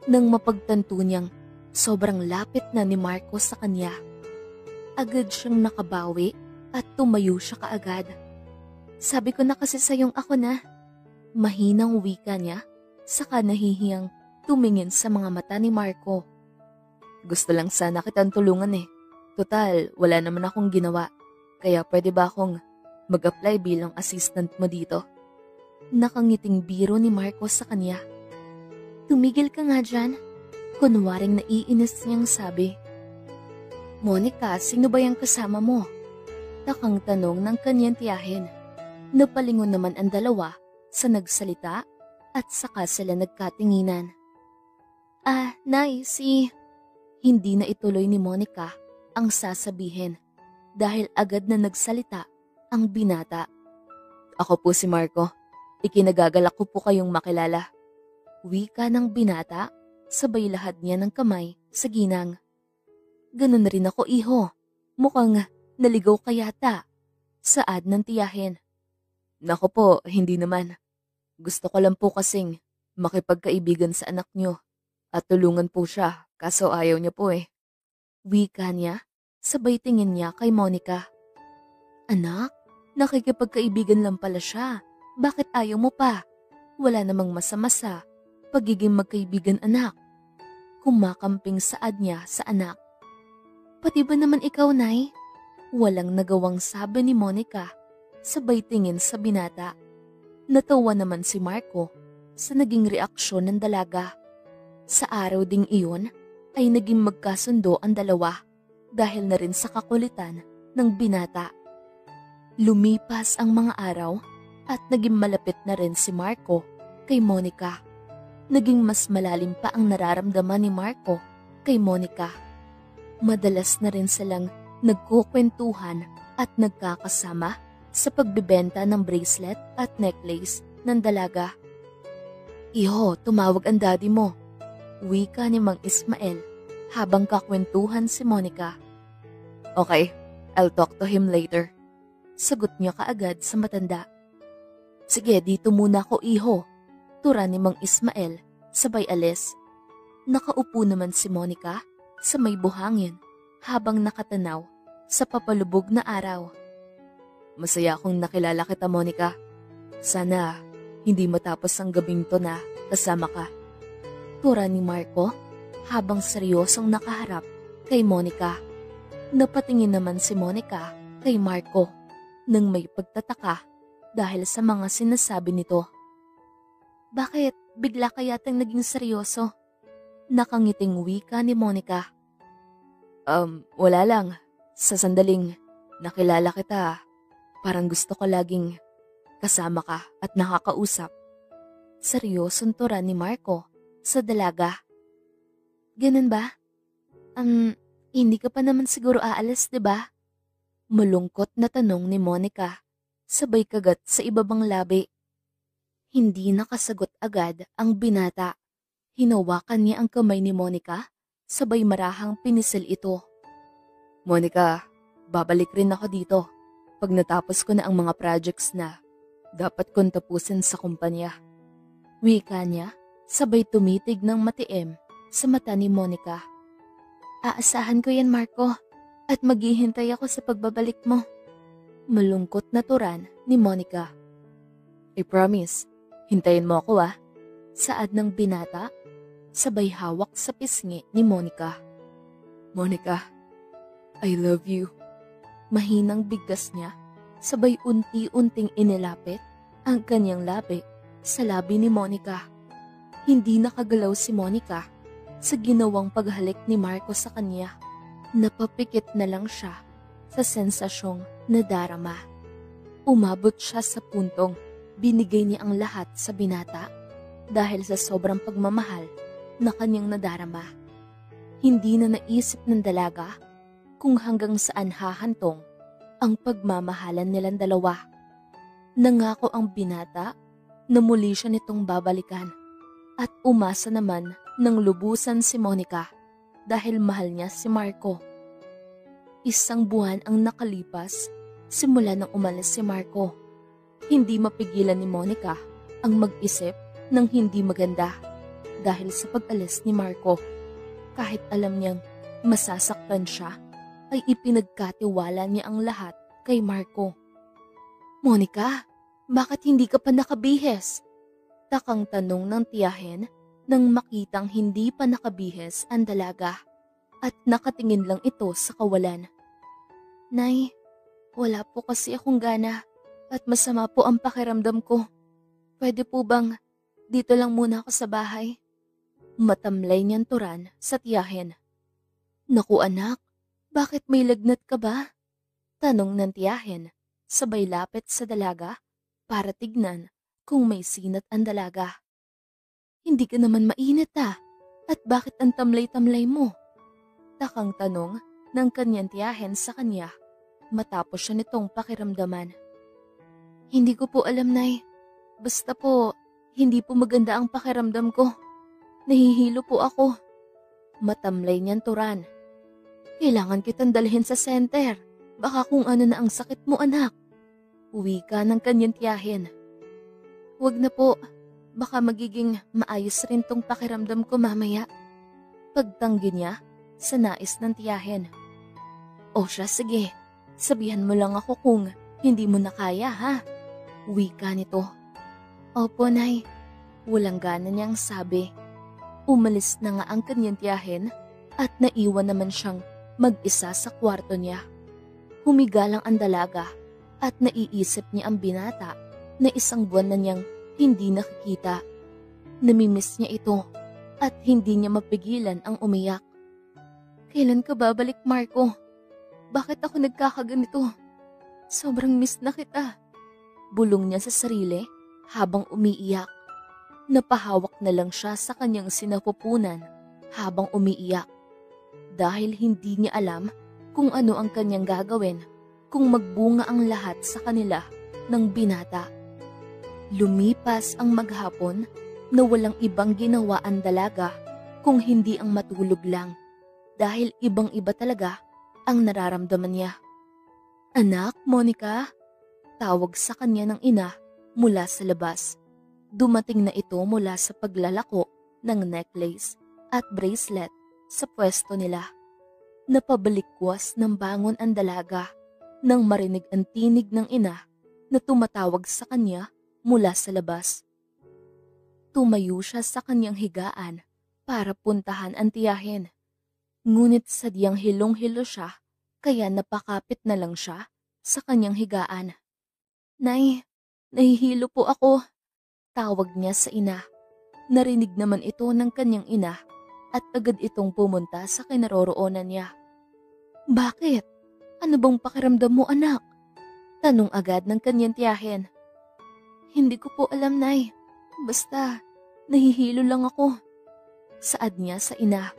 nang mapagtanto niyang sobrang lapit na ni Marco sa kanya. Agad siyang nakabawi at tumayo siya kaagad. Sabi ko na kasi sayong ako na. Mahinang wika niya, saka nahihiyang tumingin sa mga mata ni Marco. Gusto lang sana kitang tulungan eh. Total, wala naman akong ginawa. Kaya pwede ba akong mag-apply bilang assistant mo dito? Nakangiting biro ni Marco sa kanya. Tumigil ka nga dyan. Kunwaring naiinis niyang sabi. Monica, sino ba yung kasama mo? Takang tanong ng kanyang tiyahin. Napalingon naman ang dalawa sa nagsalita at saka sila nagkatinginan. Nay, Hindi na ituloy ni Monica ang sasabihin dahil agad na nagsalita ang binata. Ako po si Marco. Ikinagagalak ko po kayong makilala. Wika ng binata, sabay lahad niya ng kamay sa ginang. Ganun rin ako, iho. Mukhang naligaw ka yata. Saad ng tiyahin. Nako po, hindi naman. Gusto ko lang po kasing makipagkaibigan sa anak niyo at tulungan po siya kaso ayaw niya po eh. Wika niya, sabay tingin niya kay Monica. Anak, nakikipagkaibigan lang pala siya. Bakit ayaw mo pa? Wala namang masama sa pagiging magkaibigan anak. Kumakamping saad niya sa anak. Pati ba naman ikaw, Nay? Walang nagawang sabi ni Monica. Sabay tingin sa binata. Natawa naman si Marco sa naging reaksyon ng dalaga. Sa araw ding iyon ay naging magkasundo ang dalawa dahil na rin sa kakulitan ng binata. Lumipas ang mga araw at naging malapit na rin si Marco kay Monica. Naging mas malalim pa ang nararamdaman ni Marco kay Monica. Madalas na rin silang nagkukwentuhan at nagkakasama sa pagbibenta ng bracelet at necklace ng dalaga. "Iho, tumawag ang daddy mo," wika ni Mang Ismael habang kakwentuhan si Monica. "Okay, I'll talk to him later," sagot niya kaagad sa matanda. "Sige, dito muna ako, iho," tura ni Mang Ismael sabay alis. Nakaupo naman si Monica sa may buhangin habang nakatanaw sa papalubog na araw. "Masaya akong nakilala kita, Monica. Sana hindi matapos ang gabing to na kasama ka," tura ni Marco habang seryosong nakaharap kay Monica. Napatingin naman si Monica kay Marco nang may pagtataka dahil sa mga sinasabi nito. "Bakit bigla ka yatang naging seryoso?" Nakangiting wika ni Monica. Wala lang. Sa sandaling nakilala kita, parang gusto ko laging kasama ka at nakakausap." Seryosong tura ni Marco sa dalaga. "Ganun ba? Hindi ka pa naman siguro aalis, 'di ba?" Malungkot na tanong ni Monica, sabay kagat sa ibabang labi. Hindi nakasagot agad ang binata. Hinawakan niya ang kamay ni Monica, sabay marahang pinisil ito. "Monica, babalik rin ako dito pag natapos ko na ang mga projects na dapat kong tapusin sa kumpanya." Wika niya, sabay tumitig ng matiim sa mata ni Monica. "Aasahan ko yan, Marco, at maghihintay ako sa pagbabalik mo." Malungkot na turan ni Monica. "I promise, hintayin mo ako ah," saad ng binata, sabay hawak sa pisngi ni Monica. "Monica, I love you." Mahinang bigkas niya, sabay unti-unting inilapit ang kanyang labi sa labi ni Monica. Hindi nakagalaw si Monica sa ginawang paghalik ni Marco sa kanya. Napapikit na lang siya sa sensasyong nadarama. Umabot siya sa puntong binigay niya ang lahat sa binata dahil sa sobrang pagmamahal na kanyang nadarama. Hindi na naisip ng dalaga kung hanggang saan hahantong ang pagmamahalan nilang dalawa. Nangako ang binata na muli siya nitong babalikan at umasa naman ng lubusan si Monica dahil mahal niya si Marco. 1 buwan ang nakalipas simula nang umalis si Marco. Hindi mapigilan ni Monica ang mag-isip ng hindi maganda dahil sa pag-alis ni Marco. Kahit alam niyang masasaktan siya, ay ipinagkatiwala niya ang lahat kay Marco. "Monica, bakit hindi ka pa nakabihis?" Takang tanong ng tiyahin nang makitang hindi pa nakabihes ang dalaga at nakatingin lang ito sa kawalan. "Nay, wala po kasi akong gana at masama po ang pakiramdam ko. Pwede po bang dito lang muna ako sa bahay?" Matamlay niyang turan sa tiyahin. "Naku anak, bakit may lagnat ka ba?" Tanong ng tiyahin, sabay lapit sa dalaga para tignan kung may sinat ang dalaga. "Hindi ka naman mainit at bakit ang tamlay-tamlay mo?" Takang tanong ng kanyang tiyahin sa kanya matapos siya nitong pakiramdaman. "Hindi ko po alam, Nay. Basta po, hindi po maganda ang pakiramdam ko. Nahihilo po ako." Matamlay niyang turan. "Kailangan kitang dalhin sa center. Baka kung ano na ang sakit mo, anak." Wika ng kanyang tiyahin. "Wag na po. Baka magiging maayos rin tong pakiramdam ko mamaya." Pagtanggi niya sa nais ng tiyahin. "O siya, sige. Sabihan mo lang ako kung hindi mo na kaya, ha?" Wika nito. "Opo, Nay." Walang gana niyang sabi. Umalis na nga ang kanyang tiyahin at naiwan naman siyang mag-isa sa kwarto niya. Humiga lang ang dalaga at naiisip niya ang binata na 1 buwan na niyang hindi nakikita. Namimiss niya ito at hindi niya mapigilan ang umiyak. Kailan ka babalik, Marco? Bakit ako nagkakaganito? Sobrang miss na kita. Bulong niya sa sarili habang umiiyak. Napahawak na lang siya sa kanyang sinapupunan habang umiiyak. Dahil hindi niya alam kung ano ang kanyang gagawin kung magbunga ang lahat sa kanila ng binata. Lumipas ang maghapon na walang ibang ginawa ang dalaga kung hindi ang matulog lang dahil ibang-iba talaga ang nararamdaman niya. Anak, Monica, tawag sa kanya ng ina mula sa labas. Dumating na ito mula sa paglalako ng necklace at bracelet sa pwesto nila. Napabalikwas ng bangon ang dalaga nang marinig ang tinig ng ina na tumatawag sa kanya mula sa labas. Tumayo siya sa kanyang higaan para puntahan ang tiyahin. Ngunit sadyang hilong-hilo siya kaya napakapit na lang siya sa kanyang higaan. Nay, nahihilo po ako. Tawag niya sa ina. Narinig naman ito ng kanyang ina at agad itong pumunta sa kinaroroonan niya. Bakit? Ano bang pakiramdam mo, anak? Tanong agad ng kanyang tiyahin. Hindi ko po alam, Nay. Basta, nahihilo lang ako. Saad niya sa ina.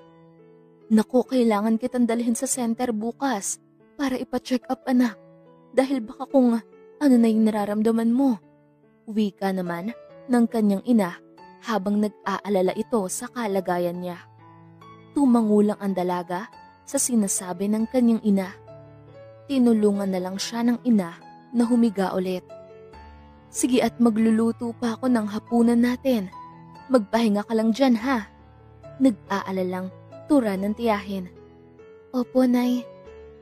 Naku, kailangan kitang dalhin sa center bukas para ipa-check up, anak. Dahil baka kung ano na yung nararamdaman mo. Wika naman ng kanyang ina habang nag-aalala ito sa kalagayan niya. Tumangulang ang dalaga sa sinasabi ng kanyang ina. Tinulungan na lang siya ng ina na humiga ulit. Sige at magluluto pa ako ng hapunan natin. Magpahinga ka lang dyan, ha? Nag-aalalang tura ng tiyahin. Opo, Nay.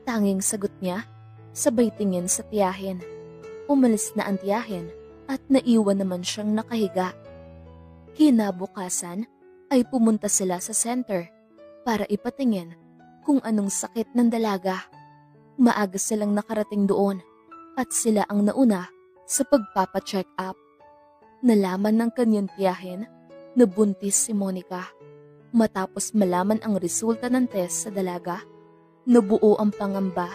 Tanging sagot niya, sabay tingin sa tiyahin. Umalis na ang tiyahin at naiwan naman siyang nakahiga. Kinabukasan ay pumunta sila sa center para ipatingin kung anong sakit ng dalaga. Maaga silang nakarating doon at sila ang nauna sa pagpapacheck up. Nalaman ng kanyang tiyahin na buntis si Monica. Matapos malaman ang resulta ng test sa dalaga, nabuo ang pangamba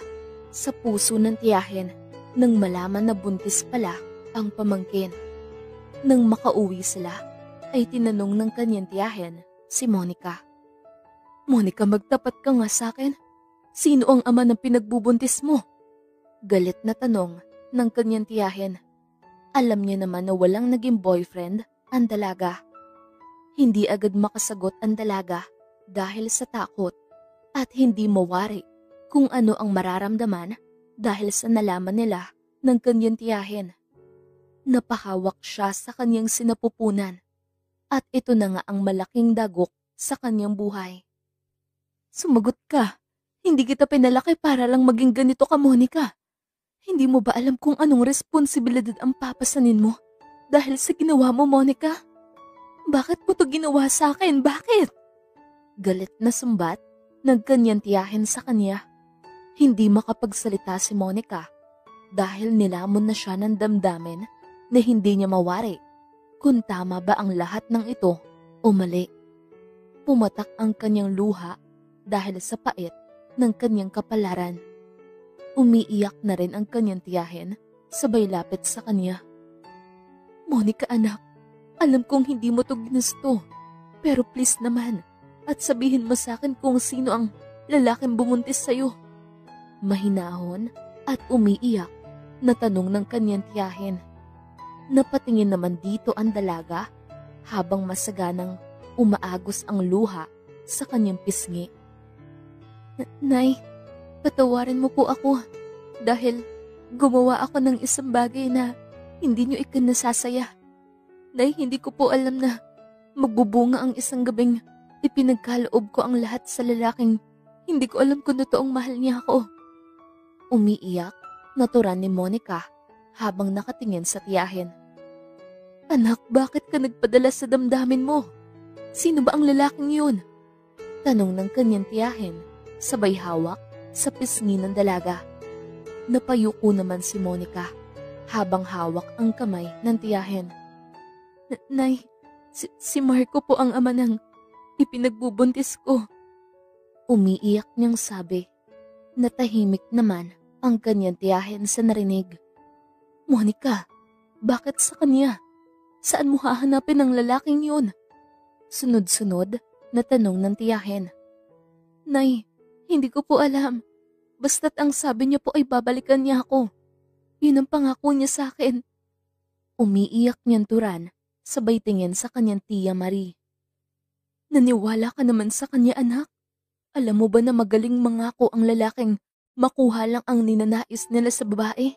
sa puso ng tiyahin nang malaman na buntis pala ang pamangkin. Nang makauwi sila, ay tinanong ng kanyang tiyahin si Monica. Monica, magtapat ka nga sa akin. Sino ang ama ng pinagbubuntis mo? Galit na tanong ng kanyang tiyahin. Alam niya naman na walang naging boyfriend ang dalaga. Hindi agad makasagot ang dalaga dahil sa takot at hindi mawari kung ano ang mararamdaman dahil sa nalaman nila ng kanyang tiyahin. Napahawak siya sa kanyang sinapupunan at ito na nga ang malaking dagok sa kanyang buhay. Sumagot ka. Hindi kita pinalaki para lang maging ganito ka, Monica. Hindi mo ba alam kung anong responsibilidad ang papasanin mo dahil sa ginawa mo, Monica? Bakit mo to ginawa sa akin? Bakit? Galit na sumbat ng kanyang tiyahin sa kanya. Hindi makapagsalita si Monica dahil nilamon na siya ng damdamin na hindi niya mawari kung tama ba ang lahat ng ito o mali. Pumatak ang kanyang luha dahil sa pait ng kanyang kapalaran. Umiiyak na rin ang kanyang tiyahin sabay lapit sa kanya. Monica, anak, alam kong hindi mo to ginusto, pero please naman at sabihin mo sa akin kung sino ang lalaking bumuntis sa'yo. Mahinahon at umiiyak na tanong ng kanyang tiyahin. Napatingin naman dito ang dalaga habang masaganang umaagos ang luha sa kanyang pisngi. Nay, patawarin mo po ako dahil gumawa ako ng isang bagay na hindi niyo ikinasasaya. Nay, hindi ko po alam na magbubunga ang isang gabing ipinagkaloob ko ang lahat sa lalaking hindi ko alam kung totoong mahal niya ako. Umiiyak na turan ni Monica habang nakatingin sa tiyahin. Anak, bakit ka nagpadala sa damdamin mo? Sino ba ang lalaking yun? Tanong ng kanyang tiyahin, sabay hawak sa pisngi ng dalaga. Napayuko naman si Monica habang hawak ang kamay ng tiyahin. Nay, Si Marco po ang ama ng ipinagbubuntis ko. Umiiyak niyang sabi. Natahimik naman ang kanyang tiyahin sa narinig. Monica, bakit sa kanya? Saan mo hahanapin ang lalaking yun? Sunod-sunod na tanong ng tiyahin. Nay, hindi ko po alam. Basta't ang sabi niya po ay babalikan niya ako. Yun ang pangako niya sa akin. Umiiyak niyang turan, sabay tingin sa kanyang tiya Marie. Naniwala ka naman sa kanya, anak. Alam mo ba na magaling mangako ang lalaking makuha lang ang ninanais nila sa babae?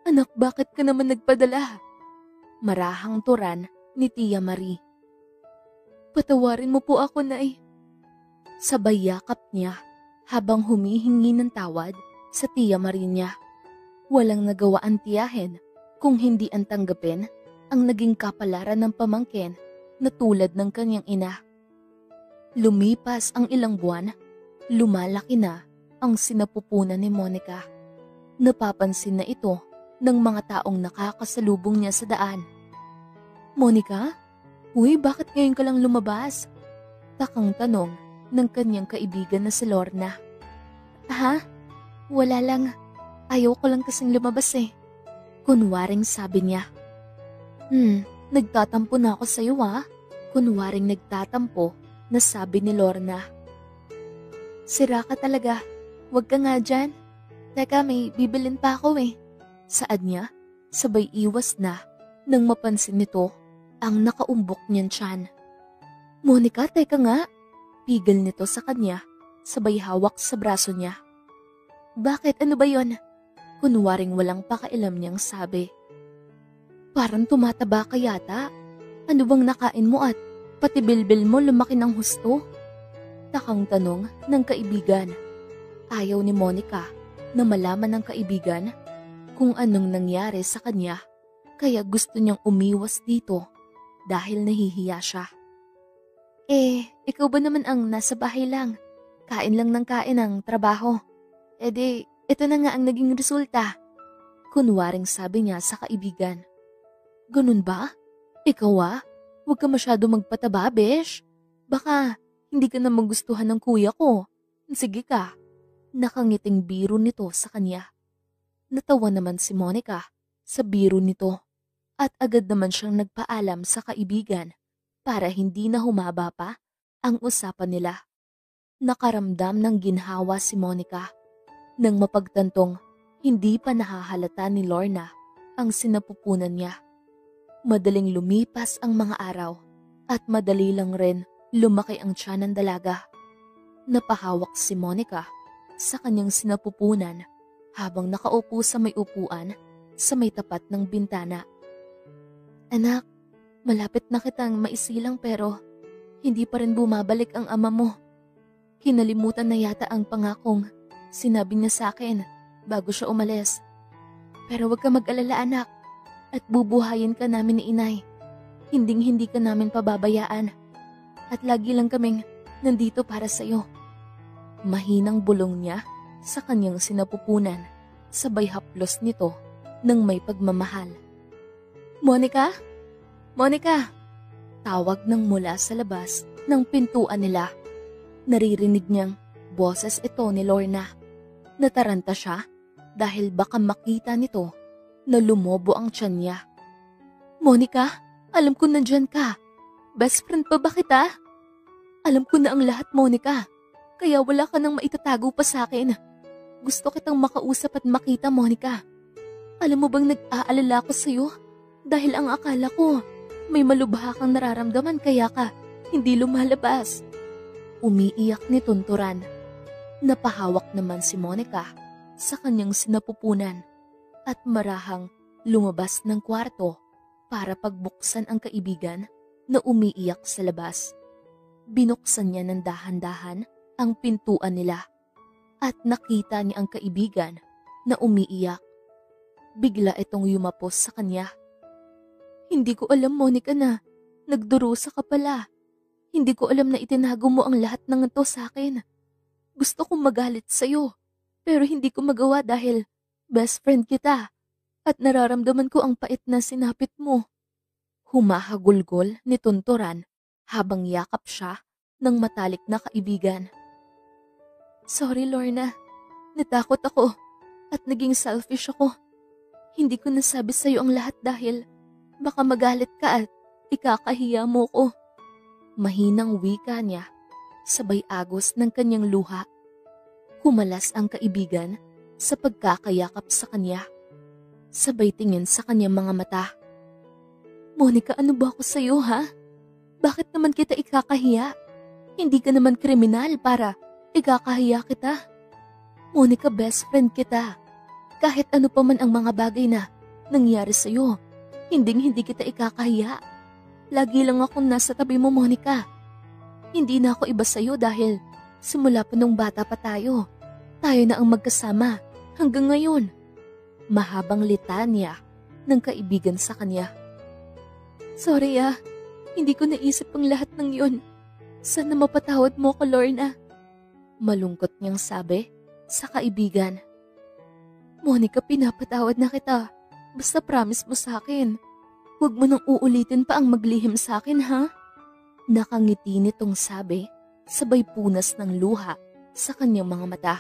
Anak, bakit ka naman nagpadala? Marahang turan ni Tia Marie. Patawarin mo po ako, Nay. Sabay yakap niya habang humihingi ng tawad sa Tia Marie niya. Walang nagawa ang tiyahin kung hindi ang tanggapin ang naging kapalaran ng pamangkin na tulad ng kanyang ina. Lumipas ang ilang buwan, lumalaki na ang sinapupunan ni Monica. Napapansin na ito ng mga taong nakakasalubong niya sa daan. Monica? Uy, bakit ngayon ka lang lumabas? Takang tanong ng kanyang kaibigan na si Lorna. Ha? Wala lang. Ayaw ko lang kasing lumabas eh. Kunwaring sabi niya. Nagtatampo na ako sa'yo ah. Kunwaring nagtatampo na sabi ni Lorna. Sira ka talaga. Huwag ka nga dyan. Teka, may bibilin pa ako eh. Saad niya, sabay iwas na nang mapansin nito ang nakaumbok niyang tiyan. Monica, teka nga. Pigil nito sa kanya, sabay hawak sa braso niya. Bakit? Ano ba yon? Kunwaring walang pakailam niyang sabi. Parang tumataba ka yata. Ano bang nakain mo at pati bilbil mo lumaki ng husto? Takang tanong ng kaibigan. Ayaw ni Monica na malaman ng kaibigan kung anong nangyari sa kanya, kaya gusto niyang umiwas dito dahil nahihiya siya. Ikaw ba naman ang nasa bahay lang? Kain lang ng kain ang trabaho. Ito na nga ang naging resulta. Kunwaring sabi niya sa kaibigan. Ganun ba? Ikaw huwag ka masyado magpataba, besh. Baka hindi ka na magustuhan ng kuya ko. Sige ka. Nakangiting biro nito sa kanya. Natawa naman si Monica sa biro nito at agad naman siyang nagpaalam sa kaibigan para hindi na humaba pa ang usapan nila. Nakaramdam ng ginhawa si Monica nang mapagtantong hindi pa nahahalata ni Lorna ang sinapupunan niya. Madaling lumipas ang mga araw at madali lang rin lumaki ang tiyan ng dalaga. Napahawak si Monica sa kanyang sinapupunan habang nakaupo sa may upuan sa may tapat ng bintana. Anak, malapit na kitang maisilang pero hindi pa rin bumabalik ang ama mo. Kinalimutan na yata ang pangakong sinabi niya sa akin bago siya umalis. Pero huwag ka mag-alala anak at bubuhayin ka namin ni inay. Hinding-hindi ka namin pababayaan at lagi lang kaming nandito para sa iyo. Mahinang bulong niya sa kanyang sinapupunan, sabay haplos nito ng may pagmamahal. Monica? Monica! Tawag ng mula sa labas ng pintuan nila. Naririnig niyang boses ito ni Lorna. Nataranta siya dahil baka makita nito na lumobo ang tiyan niya. Monica, alam ko nandyan ka. Best friend pa ba kita? Alam ko na ang lahat, Monica. Kaya wala ka nang maitatago pa sa akin. Gusto kitang makausap at makita, Monica. Alam mo bang nag-aalala ko sa'yo? Dahil ang akala ko, may malubha kang nararamdaman kaya ka hindi lumalabas. Umiiyak ni Tunturan. Napahawak naman si Monica sa kanyang sinapupunan at marahang lumabas ng kwarto para pagbuksan ang kaibigan na umiiyak sa labas. Binuksan niya ng dahan-dahan ang pintuan nila at nakita niya ang kaibigan na umiiyak. Bigla itong yumapos sa kanya. Hindi ko alam, Monica, na nagdurusa ka pala. Hindi ko alam na itinago mo ang lahat ng ito sa akin. Gusto kong magalit sa'yo, pero hindi ko magawa dahil best friend kita at nararamdaman ko ang pait na sinapit mo. Humahagulgol ni Tunturan habang yakap siya ng matalik na kaibigan. Sorry, Lorna. Natakot ako at naging selfish ako. Hindi ko nasabi sa'yo ang lahat dahil baka magalit ka at ikakahiya mo ko. Mahinang wika niya, sabay agos ng kanyang luha. Kumalas ang kaibigan sa pagkakayakap sa kanya. Sabay tingin sa kanyang mga mata. Monica, ano ba ako sa'yo, ha? Bakit naman kita ikakahiya? Hindi ka naman kriminal para ikakahiya kita. Monica, best friend kita. Kahit ano pa man ang mga bagay na nangyari sa'yo, hindi kita ikakahiya. Lagi lang akong nasa tabi mo, Monica. Hindi na ako iba sa'yo dahil simula pa nung bata pa tayo. Tayo na ang magkasama hanggang ngayon. Mahabang litanya ng kaibigan sa kanya. Sorry hindi ko naisip ang lahat ng yun. Sana mapatawad mo ko, Lorna. Malungkot niyang sabi sa kaibigan. Monica, pinapatawad na kita. Basta promise mo sa akin. Huwag mo nang uulitin pa ang maglihim sa akin, ha? Nakangiti nitong sabi, sabay punas ng luha sa kanyang mga mata.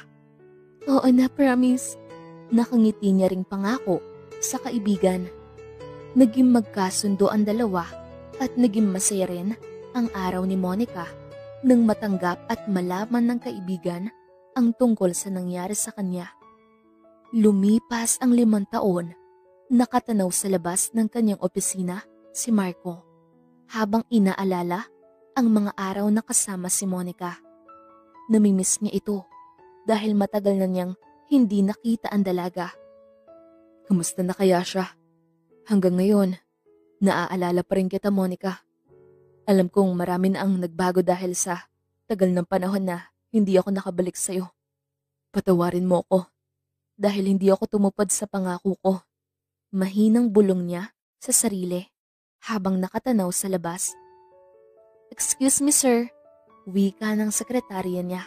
Oo na, promise. Nakangiti niya ring pangako sa kaibigan. Naging magkasundo ang dalawa at naging masaya rin ang araw ni Monica nang matanggap at malaman ng kaibigan ang tungkol sa nangyari sa kanya. Lumipas ang 5 taon, nakatanaw sa labas ng kanyang opisina si Marco habang inaalala ang mga araw na kasama si Monica. Namimiss niya ito dahil matagal na niyang hindi nakita ang dalaga. Kamusta na kaya siya? Hanggang ngayon, naaalala pa rin kita, Monica. Alam kong marami na ang nagbago dahil sa tagal ng panahon na hindi ako nakabalik sa'yo. Patawarin mo ako dahil hindi ako tumupad sa pangako ko. Mahinang bulong niya sa sarili habang nakatanaw sa labas. Excuse me, sir. Wika ng sekretarya niya.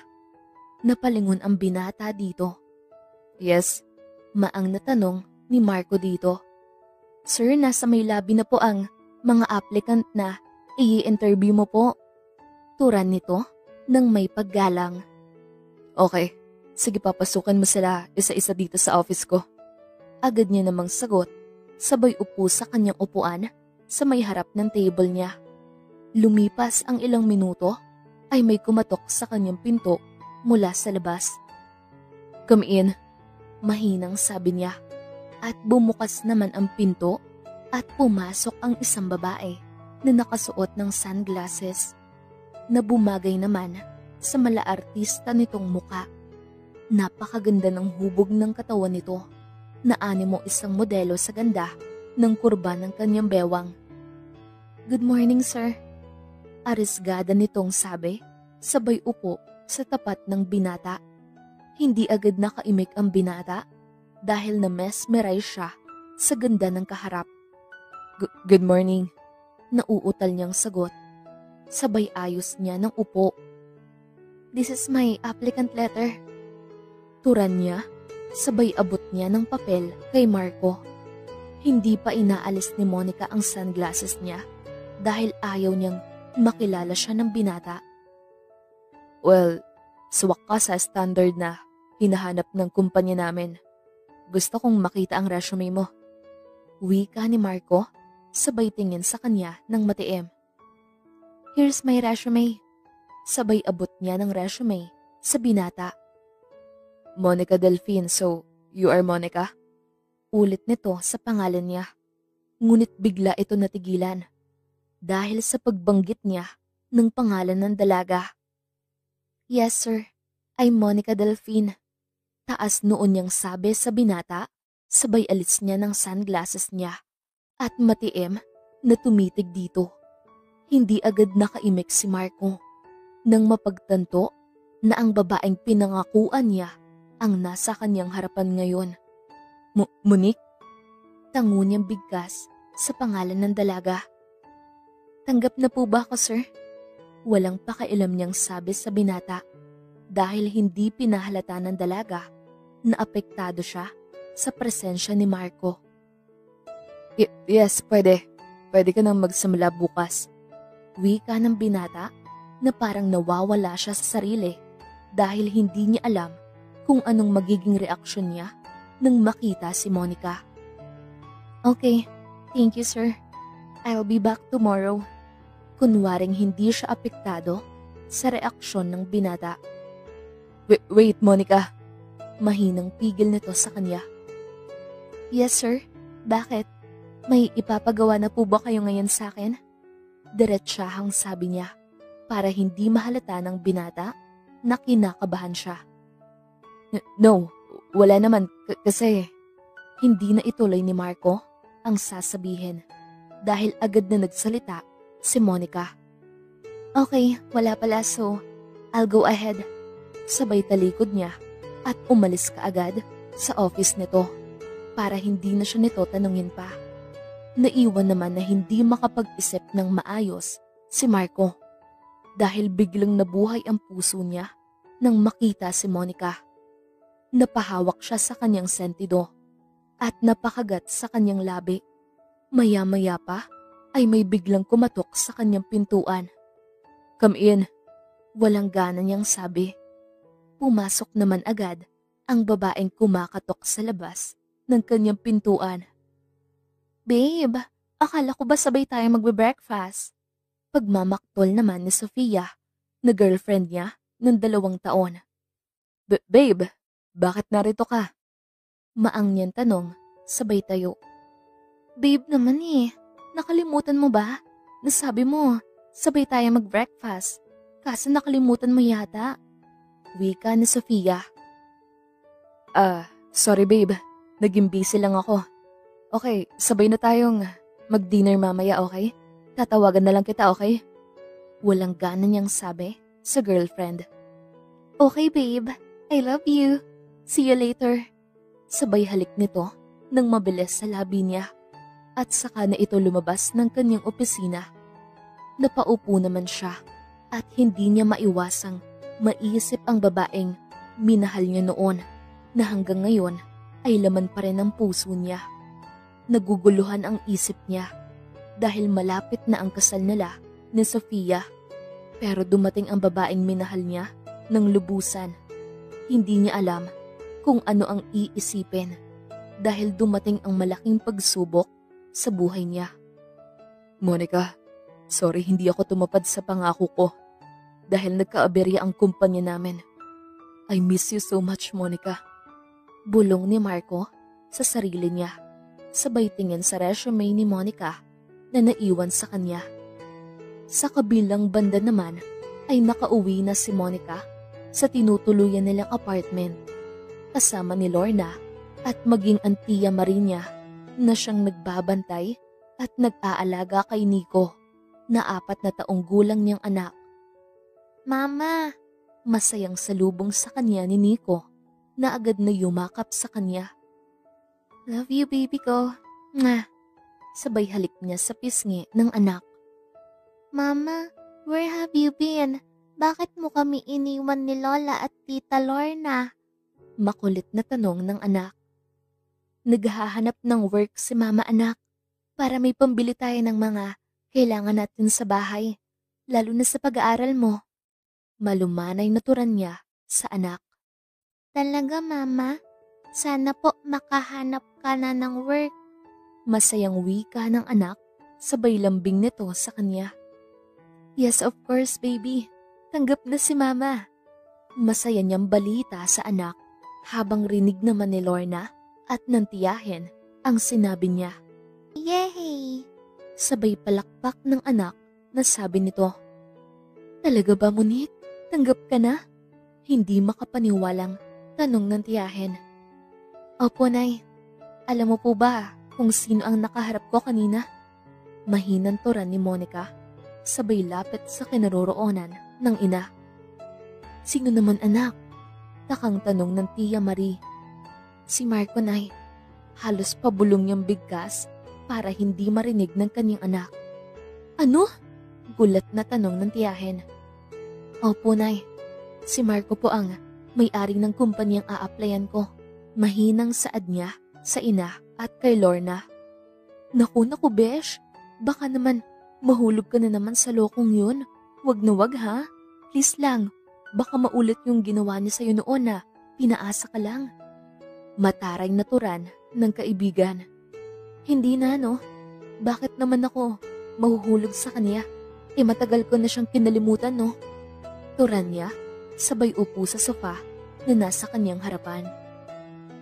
Napalingon ang binata dito. Yes, maang na tanong ni Marco dito. Sir, nasa may lobby na po ang mga applicant na i-interview mo po. Turan nito nang may paggalang. Okay, sige papasukan mo sila isa-isa dito sa office ko. Agad niya namang sagot, sabay upo sa kanyang upuan sa may harap ng table niya. Lumipas ang ilang minuto ay may kumatok sa kanyang pinto mula sa labas. Come in, mahinang sabi niya. At bumukas naman ang pinto at pumasok ang isang babae na nakasuot ng sunglasses na bumagay naman sa mala-artista nitong muka. Napakaganda ng hubog ng katawan nito na animo isang modelo sa ganda ng kurba ng kanyang bewang. Good morning, sir. Arisgada nitong sabi, sabay upo sa tapat ng binata. Hindi agad nakaimik ang binata dahil na-mesmerize siya sa ganda ng kaharap. Good morning. Nauutal niyang sagot. Sabay ayos niya ng upo. This is my applicant letter. Turan niya, sabay abot niya ng papel kay Marco. Hindi pa inaalis ni Monica ang sunglasses niya dahil ayaw niyang makilala siya ng binata. Well, swak ka sa standard na hinahanap ng kumpanya namin. Gusto kong makita ang resume mo. Wika ni Marco, sabay tingin sa kanya ng matiim. Here's my resume. Sabay abot niya ng resume sa binata. Monica Delfin, so you are Monica? Ulit nito sa pangalan niya. Ngunit bigla ito natigilan dahil sa pagbanggit niya ng pangalan ng dalaga. Yes, sir. I'm Monica Delfin. Taas noon niyang sabi sa binata, sabay alis niya ng sunglasses niya at matiim na tumitig dito. Hindi agad nakaimik si Marco nang mapagtanto na ang babaeng pinangakuan niya ang nasa kanyang harapan ngayon. Monique? Tango niyang bigkas sa pangalan ng dalaga. Tanggap na po ba ako, sir? Walang pakialam niyang sabi sa binata dahil hindi pinahalata ng dalaga na apektado siya sa presensya ni Marco. Yes, pwede. pwede ka nang magsimula bukas. Wika ng binata na parang nawawala siya sa sarili dahil hindi niya alam kung anong magiging reaksyon niya nang makita si Monica. Okay, thank you sir. I'll be back tomorrow. Kunwaring hindi siya apektado sa reaksyon ng binata. Wait, Monica. Mahinang pigil nito sa kanya. Yes sir, bakit? May ipapagawa na po ba kayo ngayon sa akin? Diretsahang sabi niya para hindi mahalata ng binata na kinakabahan siya. No, wala naman kasi hindi na ituloy ni Marco ang sasabihin dahil agad na nagsalita si Monica. Okay, wala pala so I'll go ahead. Sabay talikod niya at umalis kaagad sa office nito para hindi na siya nito tanungin pa. Naiwan naman na hindi makapag-isip ng maayos si Marco dahil biglang nabuhay ang puso niya nang makita si Monica. Napahawak siya sa kanyang sentido at napakagat sa kanyang labi. Maya-maya pa ay may biglang kumatok sa kanyang pintuan. Come in. Walang gana niyang sabi. Pumasok naman agad ang babaeng kumakatok sa labas ng kanyang pintuan. Babe, akala ko ba sabay tayo magbe-breakfast? Pagmamaktol naman ni Sofia na girlfriend niya ng 2 taon. Babe, bakit narito ka? Maang niyang tanong, sabay tayo. Babe naman nakalimutan mo ba? Nasabi mo, sabay tayo mag-breakfast. Kaso nakalimutan mo yata. Wika ni Sofia. Sorry babe, naging busy lang ako. Okay, sabay na tayong mag-dinner mamaya, okay? Tatawagan na lang kita, okay? Walang gana niyang sabi sa girlfriend. Okay babe, I love you. See you later. Sabay halik nito nang mabilis sa labi niya at saka na ito lumabas ng kanyang opisina. Napaupo naman siya at hindi niya maiwasang maisip ang babaeng minahal niya noon na hanggang ngayon ay laman pa rin ang puso niya. Naguguluhan ang isip niya dahil malapit na ang kasal nila ni Sofia. Pero dumating ang babaeng minahal niya ng lubusan. Hindi niya alam kung ano ang iisipin dahil dumating ang malaking pagsubok sa buhay niya. Monica, sorry hindi ako tumupad sa pangako ko dahil nagkaaberya ang kumpanya namin. I miss you so much, Monica. Bulong ni Marco sa sarili niya. Sabay tingin sa resume ni Monica na naiwan sa kanya. Sa kabilang banda naman ay nakauwi na si Monica sa tinutuluyan nilang apartment kasama ni Lorna at maging ang Tia Maria na siyang nagbabantay at nag-aalaga kay Nico na 4 na taong gulang niyang anak. Mama! Masayang salubong sa kanya ni Nico na agad na yumakap sa kanya. Love you baby ko. Nga. Sabay halik niya sa pisngi ng anak. Mama, where have you been? Bakit mo kami iniwan ni Lola at Tita Lorna? Makulit na tanong ng anak. Naghahanap ng work si mama anak para may pambili tayo ng mga kailangan natin sa bahay, lalo na sa pag-aaral mo. Malumanay na turan niya sa anak. Talaga mama? Sana po makahanap ka na ng work. Masayang wika ng anak, sabay lambing nito sa kanya. Yes of course baby, tanggap na si mama. Masaya niyang balita sa anak habang rinig naman ni Lorna at ng tiyahin ang sinabi niya. Yay! Sabay palakpak ng anak na sabi nito. Talaga ba Monique? Tanggap ka na? Hindi makapaniwalang tanong ng tiyahin. Opo, Nay. Alam mo po ba kung sino ang nakaharap ko kanina? Mahinang turan ni Monica, sabay lapit sa kinaroroonan ng ina. Sino naman anak? Takang tanong ng Tia Marie. Si Marco, Nay. Halos pabulong niyang bigkas para hindi marinig ng kanyang anak. Ano? Gulat na tanong ng tiyahin. Opo, Nay. Si Marco po ang may-ari ng kumpanyang a-applyan ko. Mahinang saad niya sa ina at kay Lorna. Naku, besh. Baka naman mahulog ka na naman sa lokong yun. Wag na wag ha. Please lang. Baka maulit yung ginawa niya sa'yo noon na pinaasa ka lang. Mataray na turan ng kaibigan. Hindi na no. Bakit naman ako mahuhulog sa kanya? Matagal ko na siyang kinalimutan no. Turan niya, sabay upo sa sofa na nasa kanyang harapan.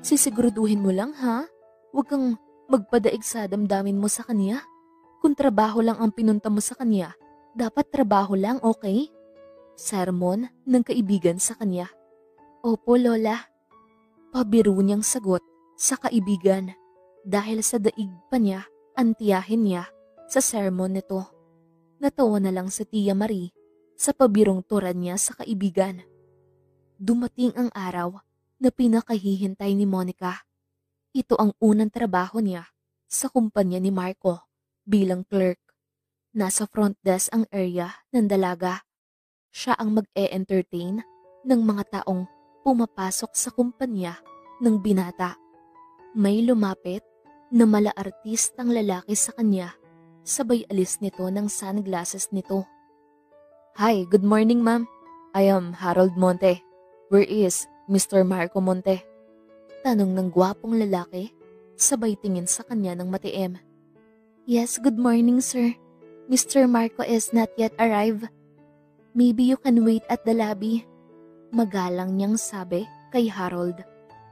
Sisiguraduhin mo lang ha. Huwag kang magpadaig sa damdamin mo sa kanya. Kung trabaho lang ang pinunta mo sa kanya, dapat trabaho lang, okay? Sermon ng kaibigan sa kanya. Opo, Lola. Pabiro niyang sagot sa kaibigan dahil sa daig pa niya ang tiyahin niya sa sermon nito. Natawa na lang si Tia Marie sa pabirong turan niya sa kaibigan. Dumating ang araw na pinakahihintay ni Monica. Ito ang unang trabaho niya sa kumpanya ni Marco bilang clerk. Nasa front desk ang area ng dalaga. Siya ang mag-e-entertain ng mga taong pumapasok sa kumpanya ng binata. May lumapit na mala-artistang lalaki sa kanya, sabay alis nito ng sunglasses nito. Hi, good morning ma'am. I am Harold Monte. Where is Mr. Marco Monte? Tanong ng gwapong lalaki, sabay tingin sa kanya ng matiim. Yes, good morning sir. Mr. Marco is not yet arrived. Maybe you can wait at the lobby. Magalang niyang sabi kay Harold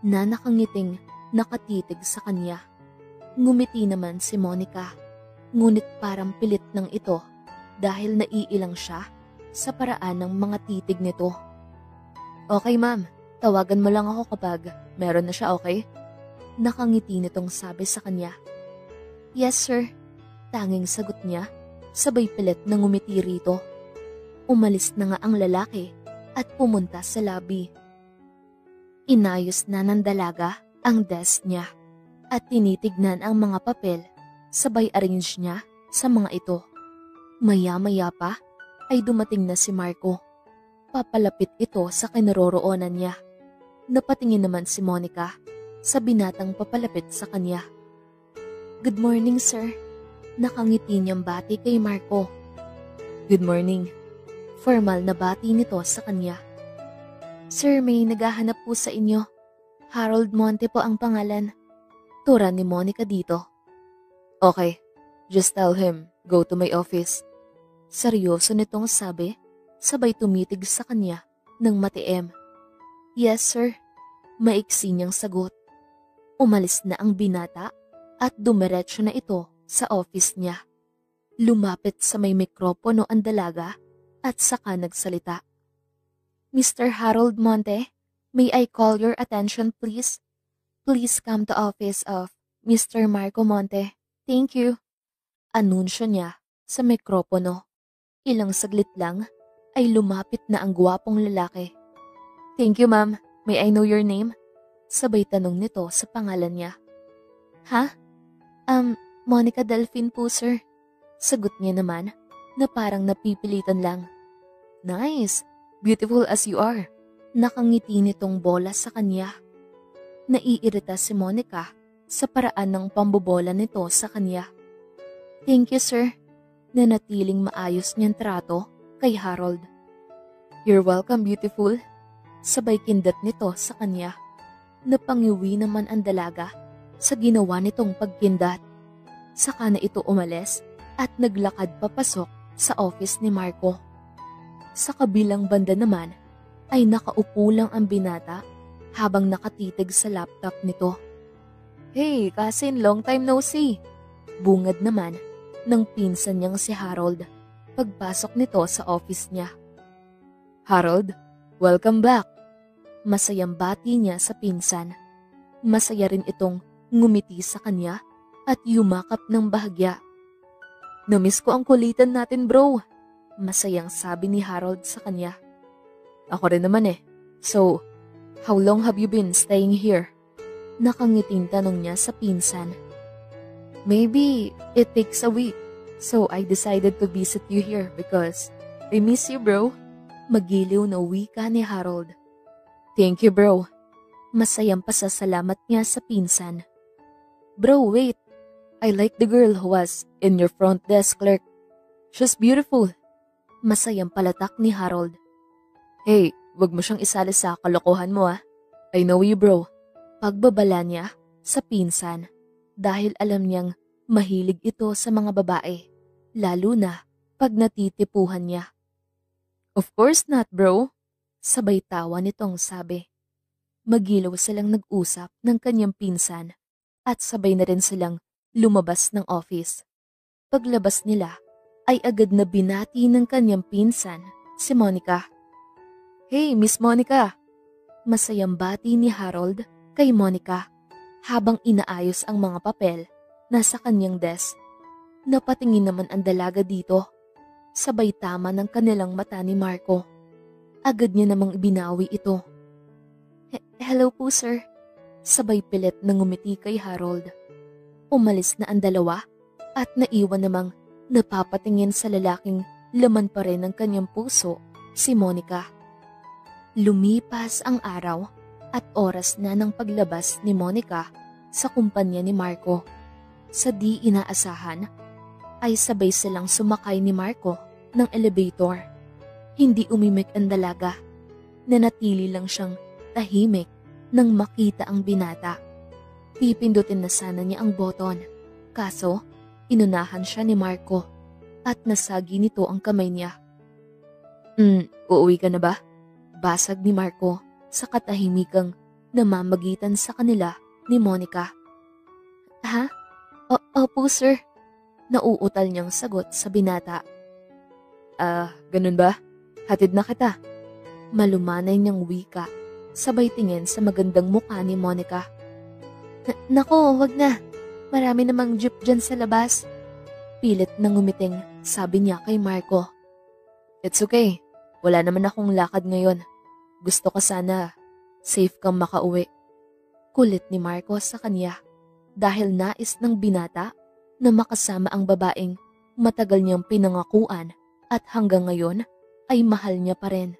na nakangiting nakatitig sa kanya. Ngumiti naman si Monica, ngunit parang pilit ng ito dahil naiilang siya sa paraan ng mga titig nito. Okay ma'am, tawagan mo lang ako kapag meron na siya, okay? Nakangiti nitong sabi sa kanya. Yes sir, tanging sagot niya, sabay pilit na ngumiti rito. Umalis na nga ang lalaki at pumunta sa lobby. Inayos na ng dalaga ang desk niya at tinitignan ang mga papel, sabay arrange niya sa mga ito. Maya-maya pa ay dumating na si Marco. Papalapit ito sa kinaroroonan niya. Napatingin naman si Monica sa binatang papalapit sa kanya. Good morning sir. Nakangiti niyang bati kay Marco. Good morning. Formal na bati nito sa kanya. Sir, may naghahanap po sa inyo. Harold Monte po ang pangalan. Tura ni Monica dito. Okay, just tell him, go to my office. Seryoso nitong sabi, sabay tumitig sa kanya ng matiim. Yes sir, maiksi niyang sagot. Umalis na ang binata at dumiretso na ito sa office niya. Lumapit sa may mikropono ang dalaga at saka nagsalita. Mr. Harold Monte, may I call your attention please? Please come to office of Mr. Marco Monte. Thank you. Anunsyo niya sa mikropono. Ilang saglit lang ay lumapit na ang gwapong lalaki. Thank you ma'am. May I know your name? Sabay tanong nito sa pangalan niya. Ha? Monica Delphine po sir. Sagot niya naman na parang napipilitan lang. Nice. Beautiful as you are. Nakangiti nitong bola sa kanya. Naiirita si Monica sa paraan ng pambobola nito sa kanya. Thank you sir. Nanatiling maayos niyang trato kay Harold. You're welcome, beautiful. Sabay kindat nito sa kanya. Napangiwi naman ang dalaga sa ginawa nitong pagkindat. Saka na ito umalis at naglakad papasok sa office ni Marco. Sa kabilang banda naman ay nakaupo lang ang binata habang nakatitig sa laptop nito. Hey, cousin, long time no see. Bungad naman ng pinsan niyang si Harold pagpasok nito sa office niya. Harold, welcome back. Masayang bati niya sa pinsan. Masaya rin itong ngumiti sa kanya at yumakap ng bahagya. Namiss ko ang kulitan natin bro. Masayang sabi ni Harold sa kanya. Ako rin naman eh. So, how long have you been staying here? Nakangiting tanong niya sa pinsan. Maybe it takes a week. So I decided to visit you here because I miss you bro. Magiliw na wika ni Harold. Thank you bro. Masayang pasasalamat niya sa pinsan. Bro, wait. I like the girl who was in your front desk clerk. She's beautiful. Masayang palatak ni Harold. Hey, wag mo siyang isali sa kalokohan mo ah. I know you bro. Pagbabala niya sa pinsan dahil alam niyang mahilig ito sa mga babae, lalo na pag natitipuhan niya. Of course not bro. Sabay tawa nitong sabi. Magilaw silang nag-usap ng kanyang pinsan at sabay na rin silang lumabas ng office. Paglabas nila ay agad na binati ng kanyang pinsan, si Monica. Hey Miss Monica! Masayang bati ni Harold kay Monica habang inaayos ang mga papel na sa kanyang desk. Napatingin naman ang dalaga dito. Sabay tama ng kanilang mata ni Marco. Agad niya namang ibinawi ito. Hello po sir. Sabay pilit na ngumiti kay Harold. Umalis na ang dalawa at naiwan namang napapatingin sa lalaking laman pa rin ng kanyang puso, si Monica. Lumipas ang araw at oras na ng paglabas ni Monica sa kumpanya ni Marco. Sa di inaasahan, ay sabay silang sumakay ni Marco ng elevator. Hindi umimik ang dalaga. Nanatili lang siyang tahimik nang makita ang binata. Pipindutin na sana niya ang boton. Kaso, inunahan siya ni Marco at nasagi nito ang kamay niya. Uuwi ka na ba? Basag ni Marco sa katahimikang namamagitan sa kanila ni Monica. Ha? Opo sir. Nauutal niyang sagot sa binata. Ganun ba? Hatid na kita. Malumanay niyang wika, sabay tingin sa magandang mukha ni Monica. Nako, wag na. Marami namang jeep dyan sa labas. Pilit na ngumiting, sabi niya kay Marco. It's okay. Wala naman akong lakad ngayon. Gusto ko sana safe kang makauwi. Kulit ni Marco sa kanya dahil nais ng binata na makasama ang babaeng matagal niyang pinangakuan at hanggang ngayon ay mahal niya pa rin.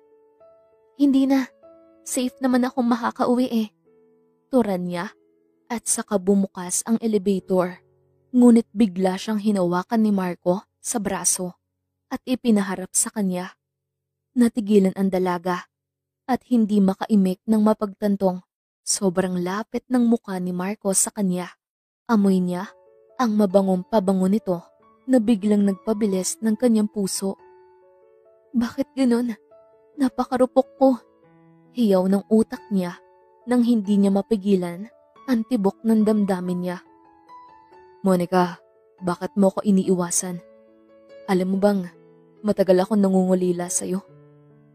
Hindi na. Safe naman akong makakauwi eh. Turan niya at saka bumukas ang elevator. Ngunit bigla siyang hinawakan ni Marco sa braso at ipinaharap sa kanya. Natigilan ang dalaga at hindi makaimik ng mapagtantong sobrang lapit ng mukha ni Marco sa kanya. Amoy niya ang mabangong pabango nito na biglang nagpabilis ng kanyang puso. Bakit ganun? Napakarupok ko. Hiyaw ng utak niya nang hindi niya mapigilan ang tibok ng damdamin niya. Monica, bakit mo ko iniiwasan? Alam mo bang, matagal ako nangungulila sa'yo.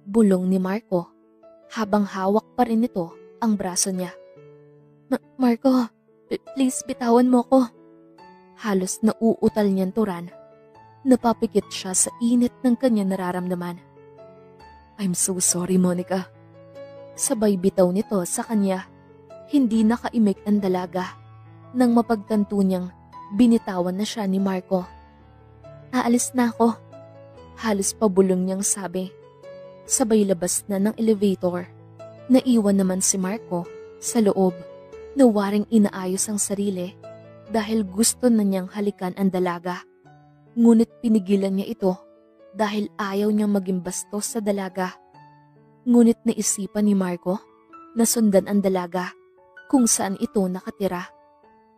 Bulong ni Marco habang hawak pa rin nito ang braso niya. Marco, please bitawan mo ko. Halos nauutal niyan turan. Napapikit siya sa init ng kanya nararamdaman. I'm so sorry, Monica. Sabay bitaw nito sa kanya. Hindi nakaimik ang dalaga nang mapagtanto niyang binitawan na siya ni Marco. Aalis na ako. Halos pabulong niyang sabi. Sabay labas na ng elevator. Naiwan naman si Marco sa loob na waring inaayos ang sarili dahil gusto na niyang halikan ang dalaga. Ngunit pinigilan niya ito dahil ayaw niyang maging bastos sa dalaga. Ngunit naisipan ni Marco na sundan ang dalaga kung saan ito nakatira.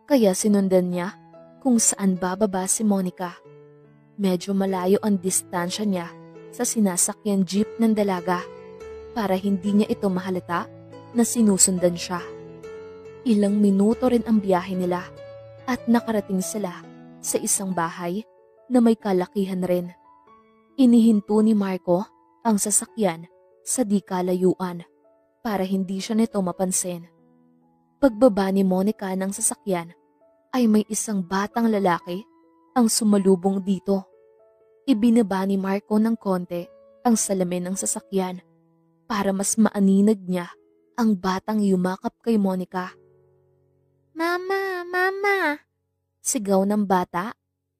Kaya sinundan niya kung saan bababa si Monica. Medyo malayo ang distansya niya sa sinasakyan jeep ng dalaga para hindi niya ito mahalata na sinusundan siya. Ilang minuto rin ang biyahe nila at nakarating sila sa isang bahay na may kalakihan rin. Inihinto ni Marco ang sasakyan sa di kalayuan para hindi siya nito mapansin. Pagbaba ni Monica ng sasakyan ay may isang batang lalaki ang sumalubong dito. Ibinaba ni Marco ng konti ang salamin ng sasakyan para mas maaninag niya ang batang yumakap kay Monica. Mama, mama! Sigaw ng bata,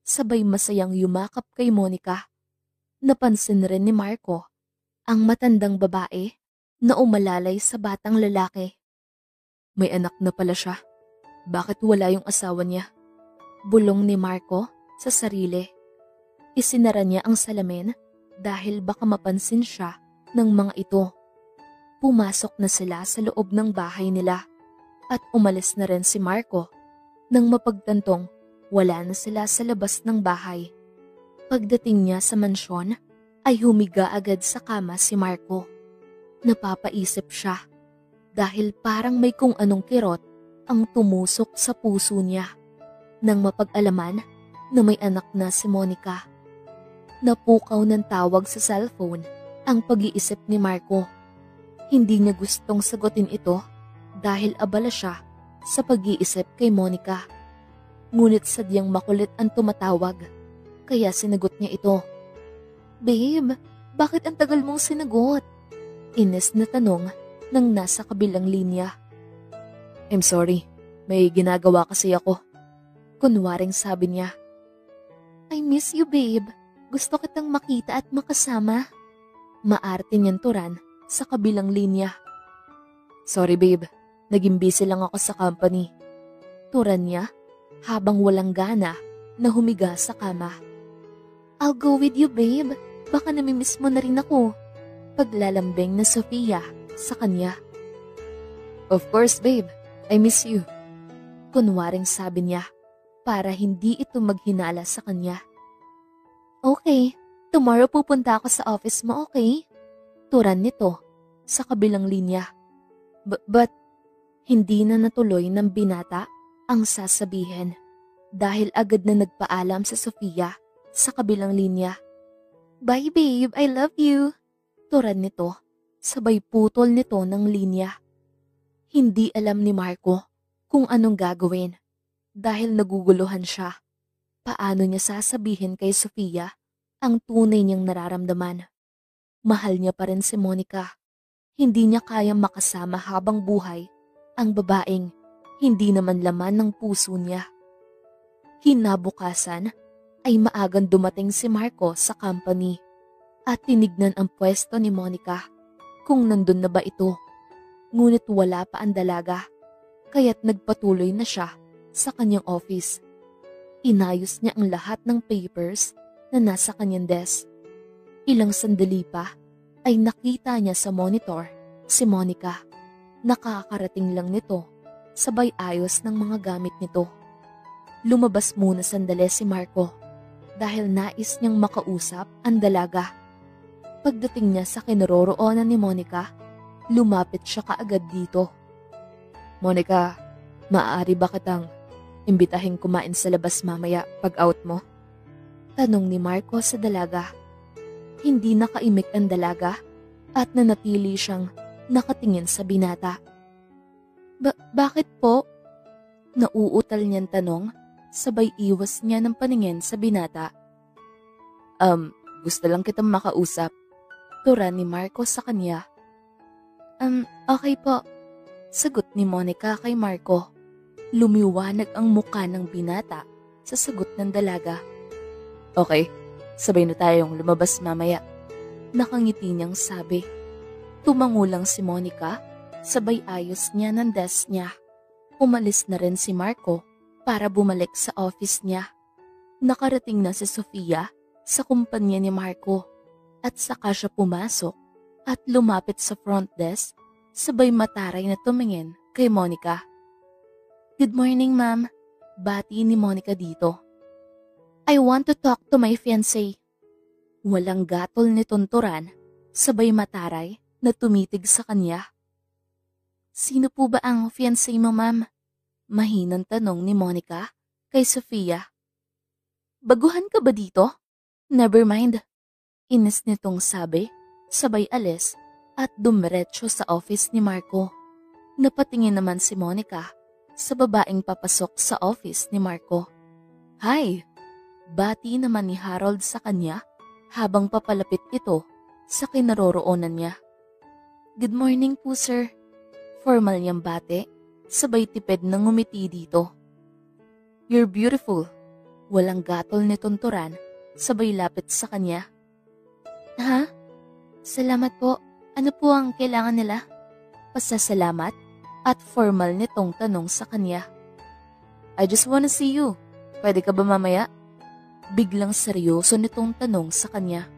sabay masayang yumakap kay Monica. Napansin rin ni Marco ang matandang babae na umalalay sa batang lalaki. May anak na pala siya. Bakit wala yung asawa niya? Bulong ni Marco sa sarili. Isinara niya ang salamin dahil baka mapansin siya ng mga ito. Pumasok na sila sa loob ng bahay nila at umalis na rin si Marco nang mapagtantong wala na sila sa labas ng bahay. Pagdating niya sa mansyon ay humiga agad sa kama si Marco. Napapaisip siya dahil parang may kung anong kirot ang tumusok sa puso niya nang mapag-alaman na may anak na si Monica. Napukaw ng tawag sa cellphone ang pag-iisip ni Marco. Hindi niya gustong sagutin ito dahil abala siya sa pag-iisip kay Monica. Ngunit sadyang makulit ang tumatawag, kaya sinagot niya ito. "Babe, bakit ang tagal mong sinagot?" Ines na tanong ng nasa kabilang linya. "I'm sorry, may ginagawa kasi ako." Kunwaring sabi niya. "I miss you, babe. Gusto kitang makita at makasama." Maarte niyang turan sa kabilang linya. "Sorry, babe. Naging busy lang ako sa company." Turan niya habang walang gana na humiga sa kama. "I'll go with you, babe. Baka namimiss mo na rin ako." Paglalambing na Sofia sa kanya. "Of course, babe. I miss you." Kunwaring sabi niya para hindi ito maghinala sa kanya. "Okay, tomorrow pupunta ako sa office mo, okay?" Turan nito sa kabilang linya. But hindi na natuloy ng binata ang sasabihin dahil agad na nagpaalam sa Sofia sa kabilang linya. "Bye babe, I love you." Turan nito, sabay putol nito ng linya. Hindi alam ni Marco kung anong gagawin dahil naguguluhan siya. Paano niya sasabihin kay Sofia ang tunay niyang nararamdaman? Mahal niya pa rin si Monica. Hindi niya kayang makasama habang buhay ang babaeng hindi naman laman ng puso niya. Kinabukasan ay maagang dumating si Marco sa company at tinignan ang pwesto ni Monica kung nandun na ba ito. Ngunit wala pa ang dalaga, kaya't nagpatuloy na siya sa kanyang office. Inayos niya ang lahat ng papers na nasa kanyang desk. Ilang sandali pa ay nakita niya sa monitor si Monica. Nakakarating lang nito, sabay ayos ng mga gamit nito. Lumabas muna sandali si Marco dahil nais niyang makausap ang dalaga. Pagdating niya sa kinaroroonan ni Monica, lumapit siya kaagad dito. "Monica, maaari ba kitang imbitahin kumain sa labas mamaya pag out mo?" Tanong ni Marco sa dalaga. Hindi nakaimik ang dalaga at nanatili siyang nakatingin sa binata. Bakit po?" Nauutal niyang tanong, sabay iwas niya ng paningin sa binata. Gusto lang kitang makausap." Turan ni Marco sa kanya. Okay po." Sagot ni Monica kay Marco. Lumiwanag ang muka ng binata sa sagot ng dalaga. "Okay, sabay na tayong lumabas mamaya." Nakangiti niyang sabi. Tumangulang si Monica, sabay ayos niya ng desk niya. Umalis na rin si Marco para bumalik sa office niya. Nakarating na si Sofia sa kumpanya ni Marco at saka siya pumasok at lumapit sa front desk, sabay mataray na tumingin kay Monica. "Good morning, ma'am." Bati ni Monica dito. "I want to talk to my fiancé." Walang gatol ni Tunturan, sabay mataray na tumitig sa kanya. "Sino po ba ang fiancé mo, ma'am?" Mahinang tanong ni Monica kay Sofia. "Baguhan ka ba dito?" "Never mind." Inis nitong sabi, sabay alis at dumiretso sa office ni Marco. Napatingin naman si Monica sa babaeng papasok sa office ni Marco. "Hi!" Bati naman ni Harold sa kanya habang papalapit ito sa kinaroroonan niya. "Good morning po, sir." Formal niyang bate, sabay tipid na ngumiti dito. "You're beautiful." Walang gatol ni Tunturan, sabay lapit sa kanya. "Ha? Salamat po. Ano po ang kailangan nila?" Pasasalamat at formal nitong tanong sa kanya. "I just wanna see you." pwede ka ba mamaya? Biglang seryoso nitong tanong sa kanya.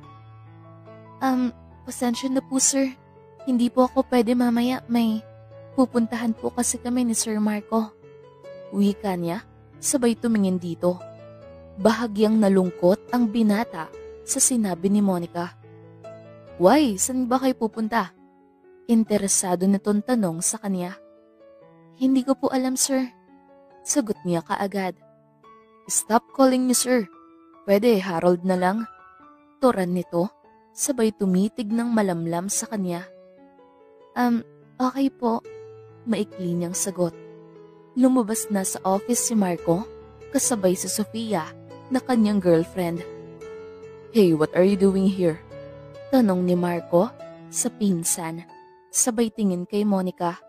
Pasensya na po sir. Hindi po ako pwede mamaya, may pupuntahan po kasi kami ni Sir Marco. Wika niya, sabay tumingin dito. Bahagyang nalungkot ang binata sa sinabi ni Monica. Why? Saan ba kayo pupunta? Interesado nitong tanong sa kanya. Hindi ko po alam sir. Sagot niya kaagad. Stop calling me sir. Pwede Harold na lang. Turan nito, sabay tumitig ng malamlam sa kanya. Okay po. Maikli niyang sagot. Lumabas na sa office si Marco, kasabay si Sofia na kanyang girlfriend. Hey, what are you doing here? Tanong ni Marco sa pinsan, sabay tingin kay Monica.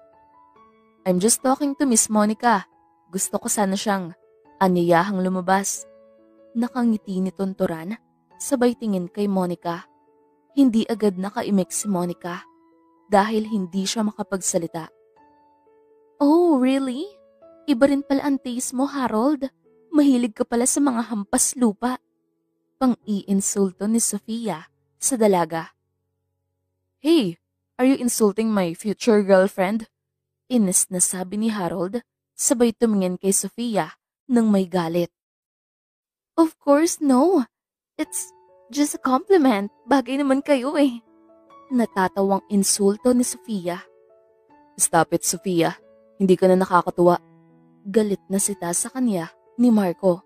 I'm just talking to Miss Monica. Gusto ko sana siyang anyayahang lumabas. Nakangiti ni Tunturan, sabay tingin kay Monica. Hindi agad nakaimik si Monica dahil hindi siya makapagsalita. Oh, really? Iba rin pala ang taste mo, Harold. Mahilig ka pala sa mga hampas lupa. Pang-iinsulto ni Sofia sa dalaga. Hey, are you insulting my future girlfriend? Inis na sabi ni Harold, sabay tumingin kay Sofia nang may galit. Of course no. It's just a compliment. Bagay naman kayo eh. Natatawang insulto ni Sofia. Stop it, Sofia. Hindi ka na nakakatuwa. Galit na sita sa kanya ni Marco.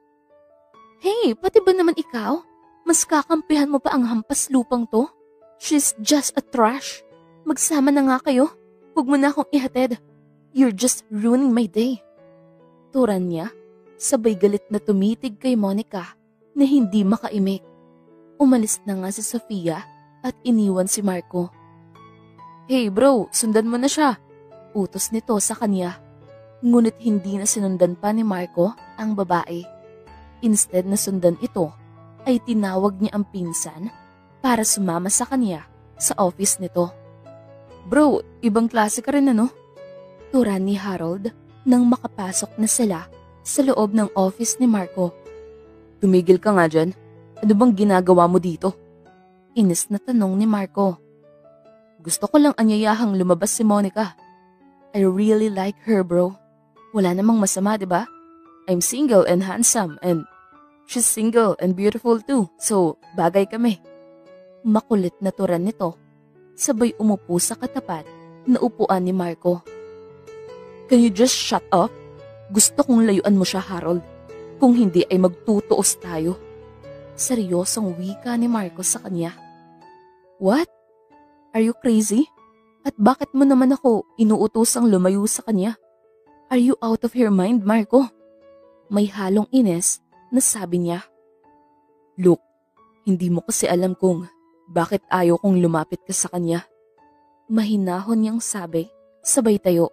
Hey, pati ba naman ikaw? Mas kakampihan mo pa ang hampas lupang to? She's just a trash. Magsama na nga kayo. Huwag mo na akong ihatid. You're just ruining my day. Turan niya, sabay galit na tumitig kay Monica na hindi makaimik. Umalis na nga si Sofia at iniwan si Marco. Hey bro, sundan mo na siya. Utos nito sa kanya. Ngunit hindi na sinundan pa ni Marco ang babae. Instead na sundan ito, ay tinawag niya ang pinsan para sumama sa kanya sa office nito. Bro, ibang klase ka rin ano? Turan ni Harold nang makapasok na sila sa loob ng office ni Marco. Tumigil ka nga dyan. Ano bang ginagawa mo dito? Inis na tanong ni Marco. Gusto ko lang anyayahang lumabas si Monica. I really like her, bro. Wala namang masama, diba? I'm single and handsome and she's single and beautiful too, so bagay kami. Makulit na turan nito, sabay umupo sa katapat na upuan ni Marco. Can you just shut up? Gusto kong layuan mo siya, Harold. Kung hindi ay magtutuos tayo. Seryosong wika ni Marco sa kanya. What? Are you crazy? At bakit mo naman ako inuutosang lumayo sa kanya? Are you out of your mind, Marco? May halong ines na sabi niya. Look, hindi mo kasi alam kung bakit ayaw kong lumapit ka sa kanya. Mahinahon niyang sabi, sabay tayo.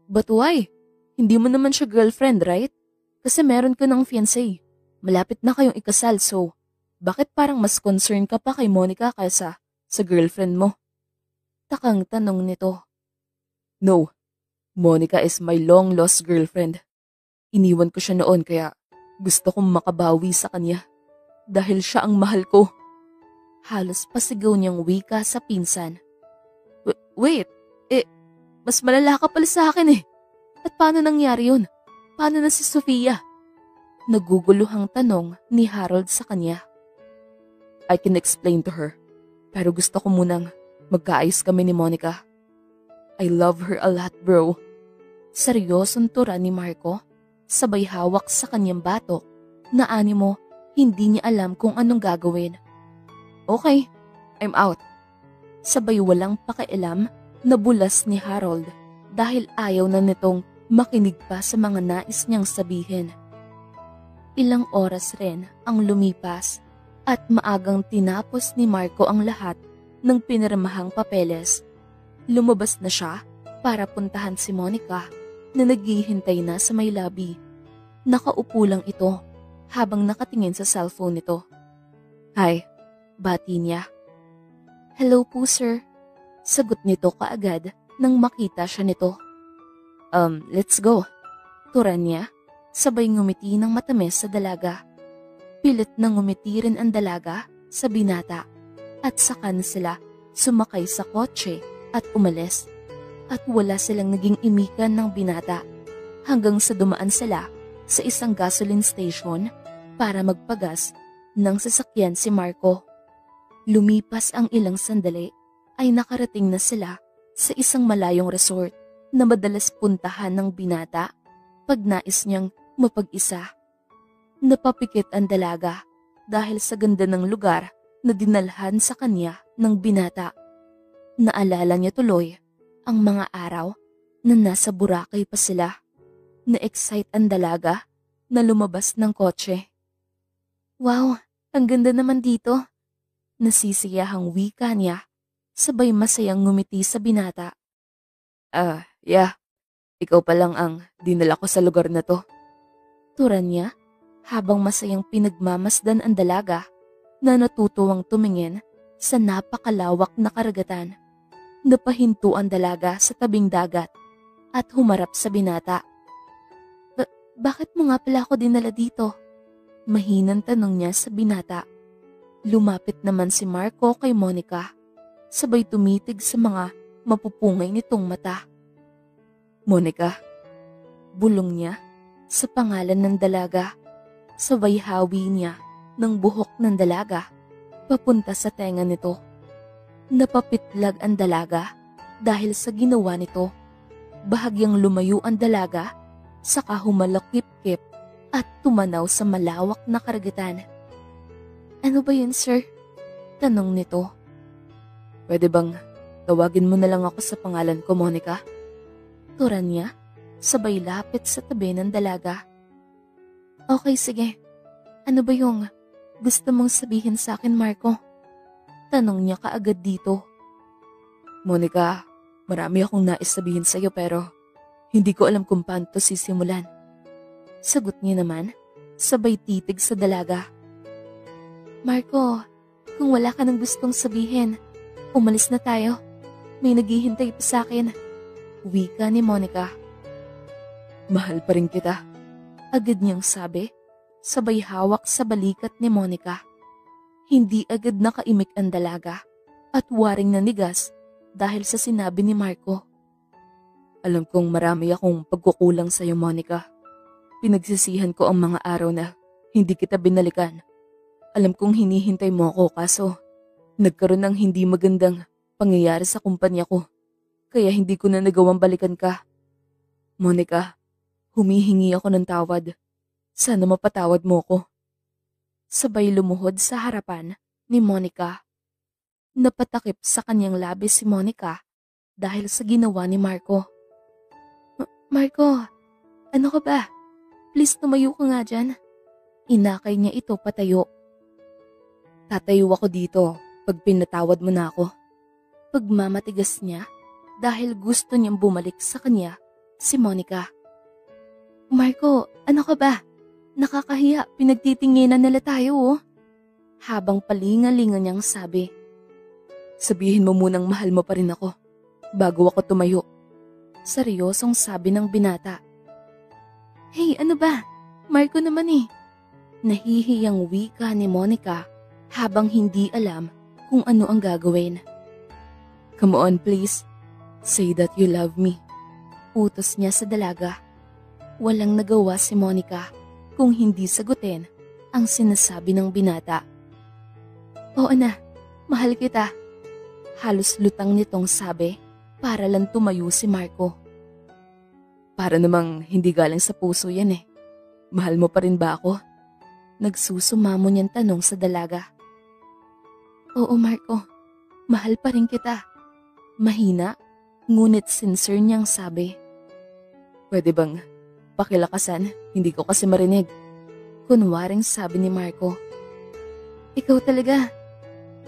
But why? Hindi mo naman siya girlfriend, right? Kasi meron ka ng fiancé. Malapit na kayong ikasal, so bakit parang mas concern ka pa kay Monica kaysa sa girlfriend mo? Takang tanong nito. No, Monica is my long-lost girlfriend. Iniwan ko siya noon kaya gusto kong makabawi sa kanya dahil siya ang mahal ko. Halos pasigaw niyang wika sa pinsan. Wait, mas malala ka pala sa akin eh. At paano nangyari yun? Paano na si Sofia? Naguguluhang tanong ni Harold sa kanya. I can explain to her, pero gusto ko munang magkaayos kami ni Monica. I love her a lot, bro. Seryosong tura ni Marco, sabay hawak sa kanyang batok na animo hindi niya alam kung anong gagawin. Okay, I'm out. Sabay walang pakialam na bulas ni Harold dahil ayaw na nitong makinig pa sa mga nais niyang sabihin. Ilang oras rin ang lumipas at maagang tinapos ni Marco ang lahat ng pinirmahang papeles. Lumabas na siya para puntahan si Monica na naghihintay na sa may lobby. Nakaupo lang ito habang nakatingin sa cellphone nito. Hi, bati niya. Hello po sir. Sagot nito kaagad nang makita siya nito. Let's go. Turan niya, sabay ngumiti ng matamis sa dalaga. Pilit na ngumiti rin ang dalaga sa binata at sakan sila sumakay sa kotse at umalis. At wala silang naging imikan ng binata hanggang sa dumaan sila sa isang gasoline station para magpagas ng sasakyan si Marco. Lumipas ang ilang sandali ay nakarating na sila sa isang malayong resort na madalas puntahan ng binata pag nais niyang mapag-isa. Napapikit ang dalaga dahil sa ganda ng lugar na dinalhan sa kanya ng binata. Naalala niya tuloy ang mga araw na nasa Boracay pa sila. Na-excite ang dalaga na lumabas ng kotse. Wow, ang ganda naman dito. Nasisiyahang wika niya, sabay masayang ngumiti sa binata. Yeah, ikaw pa lang ang dinala ko sa lugar na to. Turan niya habang masayang pinagmamasdan ang dalaga na natutuwang tumingin sa napakalawak na karagatan. Napahinto ang dalaga sa tabing dagat at humarap sa binata. Bakit mo nga pala ako dinala dito? Mahinang tanong niya sa binata. Lumapit naman si Marco kay Monica, sabay tumitig sa mga mapupungay nitong mata. Monica, bulong niya sa pangalan ng dalaga, sabay hawi niya ng buhok ng dalaga papunta sa tenga nito. Napapitlag ang dalaga dahil sa ginawa nito. Bahagyang lumayo ang dalaga, saka humalakip-kip at tumanaw sa malawak na karagatan. Ano ba yun, sir? Tanong nito. Pwede bang tawagin mo na lang ako sa pangalan ko, Monica? Turan niya, sabay lapit sa tabi ng dalaga. Okay, sige. Ano ba yung gusto mong sabihin sa akin, Marco? Tanong niya kaagad dito. Monica, marami akong nais sabihin sa'yo pero hindi ko alam kung paano to sisimulan. Sagot niya naman, sabay titig sa dalaga. Marco, kung wala ka nang gustong sabihin, umalis na tayo. May naghihintay pa sa akin. Wika ni Monica. Mahal pa rin kita. Agad niyang sabi, sabay hawak sa balikat ni Monica. Hindi agad nakaimik ang dalaga at waring nanigas dahil sa sinabi ni Marco. Alam kong marami akong pagkukulang sa iyo, Monica. Pinagsisihan ko ang mga araw na hindi kita binalikan. Alam kong hinihintay mo ako kaso nagkaroon ng hindi magandang pangyayari sa kumpanya ko. Kaya hindi ko na nagawang balikan ka. Monica, humihingi ako ng tawad. Sana mapatawad mo ko. Sabay lumuhod sa harapan ni Monica. Napatakip sa kanyang labis si Monica dahil sa ginawa ni Marco. Marco, ano ka ba? Please tumayo ka nga dyan. Inakay niya ito patayo. Tatayo ako dito pag pinatawad mo na ako. Pagmamatigas niya dahil gusto niyang bumalik sa kanya si Monica. Marco, ano ka ba? Nakakahiya, pinagtitinginan nila tayo oh. Habang palingalingan niyang sabi. Sabihin mo munang mahal mo pa rin ako bago ako tumayo. Seryosong sabi ng binata. Hey, ano ba? Marco naman eh. Nahihiyang wika ni Monica habang hindi alam kung ano ang gagawin. Come on please, say that you love me. Utos niya sa dalaga. Walang nagawa si Monica kung hindi sagutin ang sinasabi ng binata. Oo na, mahal kita. Halos lutang nitong sabi para lang tumayo si Marco. Para namang hindi galing sa puso yan eh. Mahal mo pa rin ba ako? Nagsusumamo niyang tanong sa dalaga. Oo Marco, mahal pa rin kita. Mahina, ngunit sincere niyang sabi. Pwede bang pakilakasan? Hindi ko kasi marinig. Kunwaring sabi ni Marco. Ikaw talaga,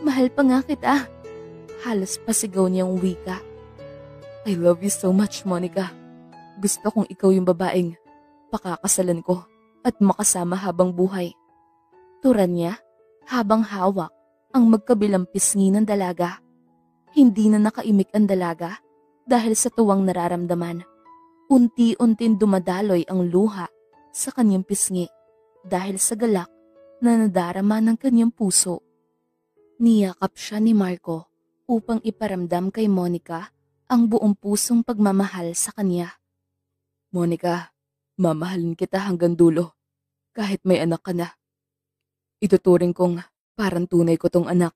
mahal pa nga kita. Halos pasigaw niyang wika. I love you so much, Monica. Gusto kong ikaw yung babaeng pakakasalan ko at makasama habang buhay. Turan niya habang hawak ang magkabilang pisngi ng dalaga. Hindi na nakaimik ang dalaga dahil sa tuwang nararamdaman. Unti-unting dumadaloy ang luha sa kanyang pisngi dahil sa galak na nadarama ng kanyang puso. Niyakap siya ni Marco upang iparamdam kay Monica ang buong pusong pagmamahal sa kanya. Monica, mamahalin kita hanggang dulo, kahit may anak ka na. Ituturing kong parang tunay ko tong anak.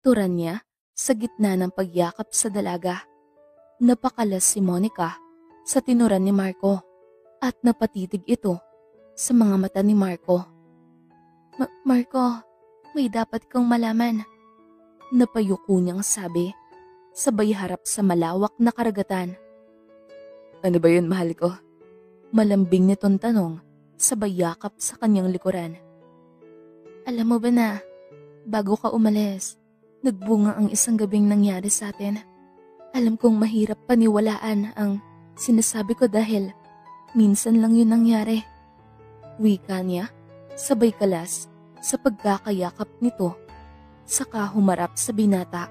Turan niya sa gitna ng pagyakap sa dalaga. Napakalas si Monica sa tinuran ni Marco at napatitig ito sa mga mata ni Marco. Marco, may dapat kang malaman. Napayuko niyang sabi, sabay harap sa malawak na karagatan. Ano ba yun, mahal ko? Malambing nitong tanong, sabay yakap sa kanyang likuran. Alam mo ba na, bago ka umalis, nagbunga ang isang gabing nangyari sa atin. Alam kong mahirap paniwalaan ang sinasabi ko dahil minsan lang yun nangyari. Wika niya, sabay kalas sa pagkakayakap nito. Saka humarap sa binata.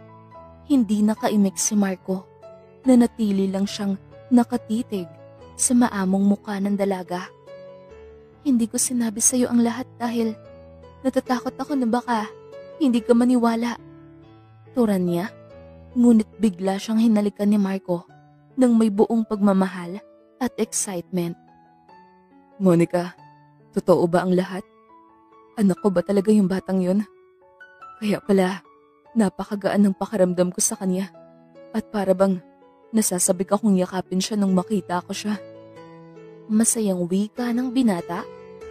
Hindi nakaimik si Marco. Nanatili lang siyang nakatitig sa maamong muka ng dalaga. Hindi ko sinabi sa'yo ang lahat dahil natatakot ako na baka hindi ka maniwala. Turan niya, ngunit bigla siyang hinalikan ni Marco nang may buong pagmamahal at excitement. Monica, totoo ba ang lahat? Anak ko ba talaga yung batang yun? Kaya pala, napakagaan ng pakaramdam ko sa kanya at para bang nasasabik akong yakapin siya nung makita ko siya. Masayang wika ng binata,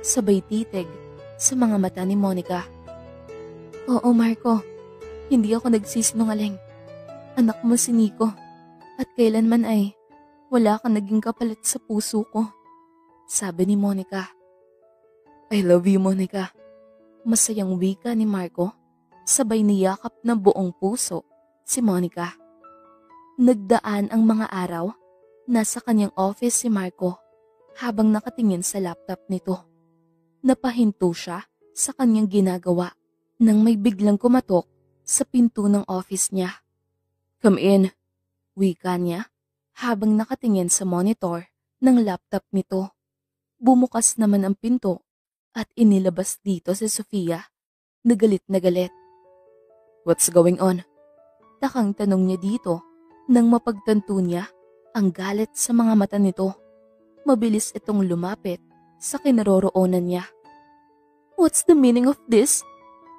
sabay titig sa mga mata ni Monica. Oo, Marco, hindi ako nagsisinungaling. Anak mo si Nico at kailanman ay wala kang naging kapalit sa puso ko, sabi ni Monica. I love you, Monica. Masayang wika ni Marco, sabay niyakap ng buong puso si Monica. Nagdaan ang mga araw, nasa kanyang office si Marco habang nakatingin sa laptop nito. Napahinto siya sa kanyang ginagawa nang may biglang kumatok sa pinto ng office niya. Come in, wika niya habang nakatingin sa monitor ng laptop nito. Bumukas naman ang pinto at inilabas dito si Sofia na galit. What's going on? Takang tanong niya dito nang mapagtanto niya ang galit sa mga mata nito. Mabilis itong lumapit sa kinaroroonan niya. What's the meaning of this?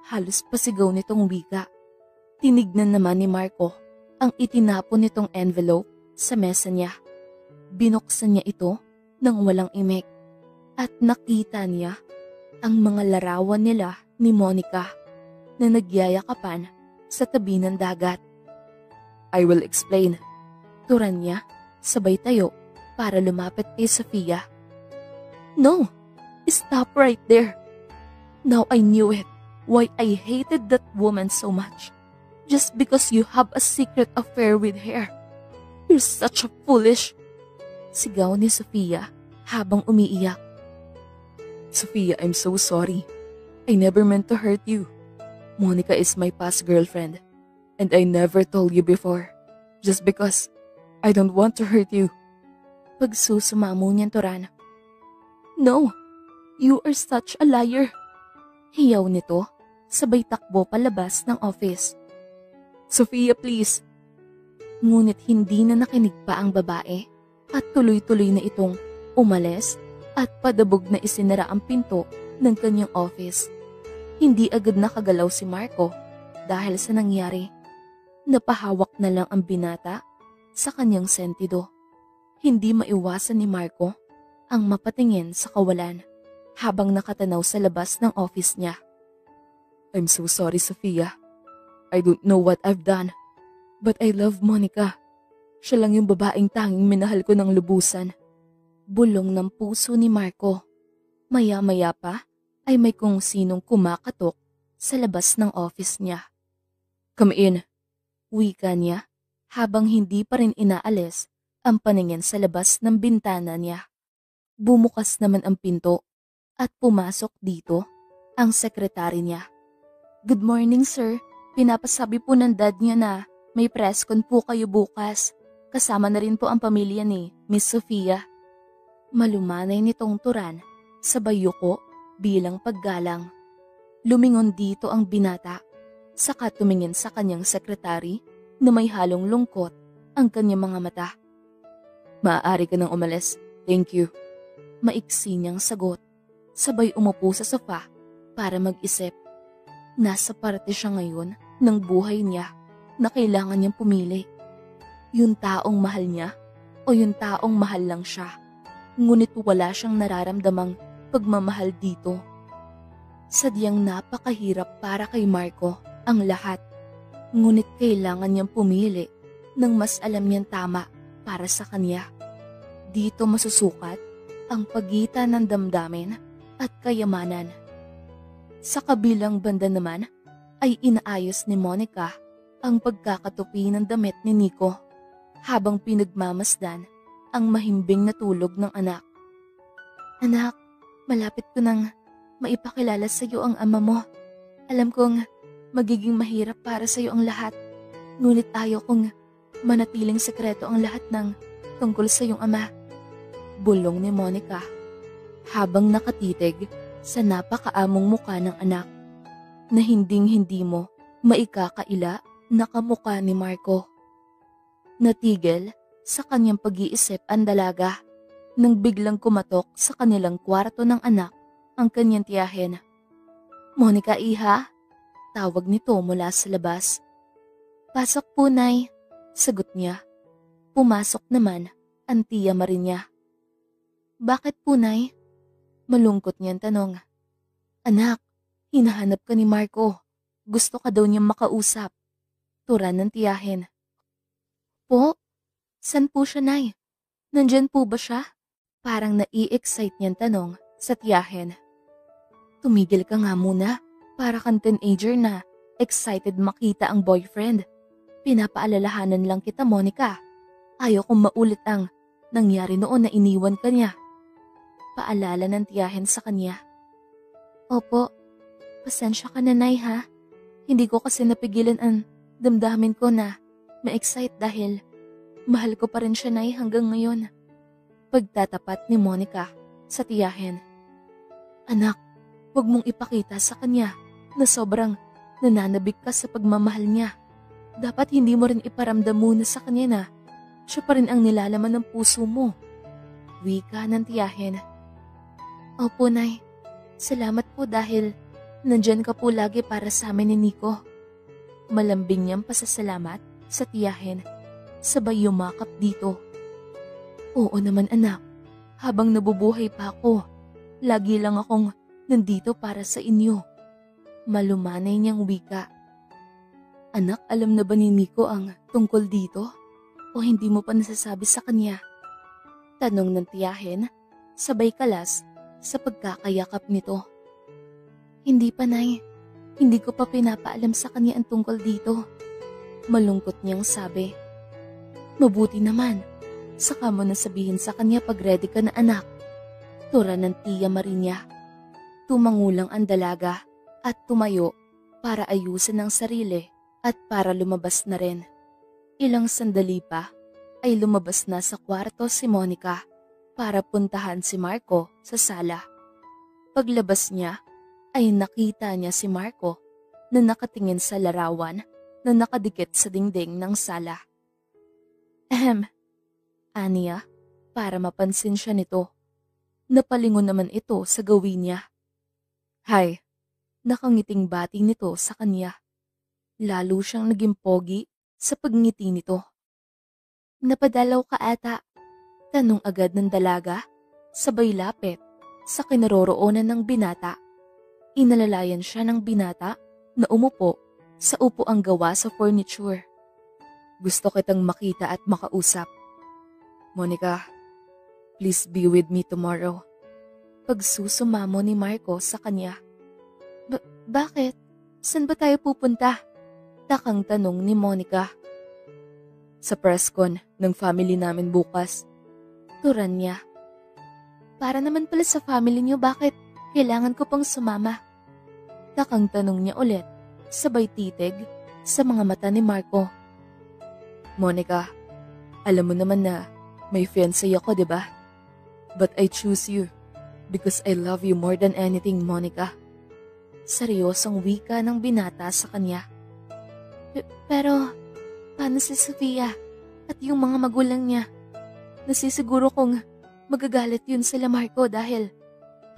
Halos pasigaw nitong wika. Tinignan naman ni Marco ang itinapon nitong envelope sa mesa niya. Binuksan niya ito nang walang imik at nakita niya ang mga larawan nila ni Monica na nagyayakapan sa tabi ng dagat. I will explain. Turan niya, sabay tayo para lumapit kay Sofia. No, stop right there. Now I knew it, why I hated that woman so much. Just because you have a secret affair with her. You're such a foolish. Sigaw ni Sofia habang umiiyak. Sofia, I'm so sorry. I never meant to hurt you. Monica is my past girlfriend, and I never told you before, just because I don't want to hurt you. Pagsusumamo niyang turan. No, you are such a liar. Hiyaw nito, sabay takbo palabas ng office. Sofia, please. Ngunit hindi na nakinig pa ang babae at tuloy-tuloy na itong umalis at padabog na isinara ang pinto ng kanyang office. Hindi agad nakagalaw si Marco dahil sa nangyari. Napahawak na lang ang binata sa kanyang sentido. Hindi maiwasan ni Marco ang mapatingin sa kawalan habang nakatanaw sa labas ng office niya. I'm so sorry, Sofia. I don't know what I've done, but I love Monica. Siya lang yung babaeng tanging minahal ko ng lubusan. Bulong ng puso ni Marco. Maya-maya pa ay may kung sinong kumakatok sa labas ng office niya. Come in, wika niya habang hindi pa rin inaalis ang paningin sa labas ng bintana niya. Bumukas naman ang pinto at pumasok dito ang sekretary niya. Good morning, sir. Pinapasabi po ng dad niya na may press con po kayo bukas. Kasama na rin po ang pamilya ni Miss Sofia. Malumanay nitong turan sabay yuko bilang paggalang. Lumingon dito ang binata, saka tumingin sa kanyang sekretary na may halong lungkot ang kanyang mga mata. Maaari ka nang umalis, thank you. Maiksi niyang sagot, sabay umupo sa sofa para mag-isip. Nasa parte siya ngayon ng buhay niya na kailangan niyang pumili. Yung taong mahal niya o yung taong mahal lang siya. Ngunit wala siyang nararamdamang pagmamahal dito. Sadyang napakahirap para kay Marco ang lahat. Ngunit kailangan niyang pumili ng mas alam niyang tama para sa kanya. Dito masusukat ang pagitan ng damdamin at kayamanan. Sa kabilang banda naman ay inaayos ni Monica ang pagkakatupi ng damit ni Nico habang pinagmamasdan ang mahimbing na tulog ng anak. Anak, malapit ko nang maipakilala sa iyo ang ama mo. Alam kong magiging mahirap para sa iyo ang lahat. Ngunit ayaw kong manatiling sekreto ang lahat ng tungkol sa iyong ama. Bulong ni Monica habang nakatitig sa napakaamong muka ng anak na hinding-hindi mo maikakaila na kamukha ni Marco. Natigil sa kanyang pag-iisip ang dalaga nang biglang kumatok sa kanilang kwarto ng anak ang kanyang tiyahin. Monica, iha? Tawag nito mula sa labas. Pasok po, Nay. Sagot niya. Pumasok naman ang tiya Marinya. Bakit po, Nay? Malungkot niyang tanong. Anak, hinahanap ka ni Marco. Gusto ka daw niyang makausap. Turan ng tiyahin. Po? San po siya, Nay? Nandyan po ba siya? Parang nai-excite niyang tanong sa tiyahin. Tumigil ka nga muna. Para kang teenager na excited makita ang boyfriend. Pinapaalalahanan lang kita, Monica. Ayaw kong maulit ang nangyari noon na iniwan ka niya. Paalala ng tiyahin sa kanya. Opo, pasensya ka na, Nay, ha? Hindi ko kasi napigilan ang damdamin ko na ma-excite dahil mahal ko pa rin siya, Nay, hanggang ngayon. Pagtatapat ni Monica sa tiyahin. Anak, huwag mong ipakita sa kanya na sobrang nananabik ka sa pagmamahal niya. Dapat hindi mo rin iparamdam muna sa kanya na siya pa rin ang nilalaman ng puso mo. Wika ng tiyahin. Opo, Nay. Salamat po dahil nandyan ka po lagi para sa amin ni Nico. Malambing niyang pasasalamat sa tiyahin. Sabay yumakap dito. Oo naman, anak. Habang nabubuhay pa ako, lagi lang akong nandito para sa inyo. Malumanay niyang wika. Anak, alam na ba ni Nico ang tungkol dito? O hindi mo pa nasasabi sa kanya? Tanong ng tiyahin, sabay kalas sa pagkakayakap nito. Hindi pa, Nay. Hindi ko pa pinapaalam sa kanya ang tungkol dito. Malungkot niyang sabi. Mabuti naman. Saka mo nasabihin sa kanya pag ready ka na, anak. Tura ng tiya Marinya. Tumangulang ang dalaga at tumayo para ayusin ang sarili at para lumabas na rin. Ilang sandali pa ay lumabas na sa kwarto si Monica para puntahan si Marco sa sala. Paglabas niya ay nakita niya si Marco na nakatingin sa larawan na nakadikit sa dingding ng sala. Aniya, para mapansin siya nito. Napalingon naman ito sa gawin niya. Hi, nakangiting bati nito sa kanya. Lalo siyang naging pogi sa pagngiti nito. Napadalaw ka ata? Tanong agad ng dalaga, sabay lapit sa kinaroroonan ng binata. Inalalayan siya ng binata na umupo sa upuang gawa sa furniture. Gusto kitang makita at makausap. Monica, please be with me tomorrow. Pagsusumamo ni Marco sa kanya. Bakit? Saan ba tayo pupunta? Takang tanong ni Monica. Sa press con ng family namin bukas. Turan niya. Para naman pala sa family niyo, bakit kailangan ko pang sumama? Takang tanong niya ulit, sabay titig sa mga mata ni Marco. Monica, alam mo naman na may fiancé ako, di ba? But I choose you. Because I love you more than anything, Monica. Seryosong wika ng binata sa kanya. Pero, paano si Sofia at yung mga magulang niya? Nasisiguro kong magagalit yun sila Marco dahil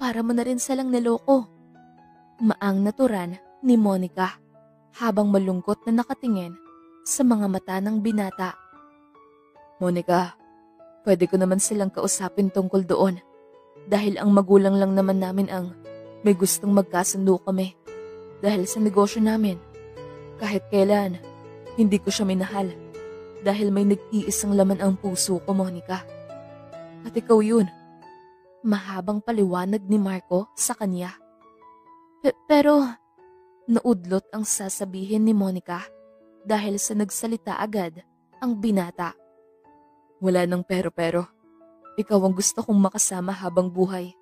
para mo na rin silang naloko. Maang naturan ni Monica habang malungkot na nakatingin sa mga mata ng binata. Monica, pwede ko naman silang kausapin tungkol doon dahil ang magulang lang naman namin ang may gustong magkasundo kami dahil sa negosyo namin. Kahit kailan, hindi ko siya minahal dahil may nag-iisang laman ang puso ko, Monica. At ikaw yun. Mahabang paliwanag ni Marco sa kanya. Pero, naudlot ang sasabihin ni Monica dahil sa nagsalita agad ang binata. Wala nang pero. Ikaw ang gusto kong makasama habang buhay.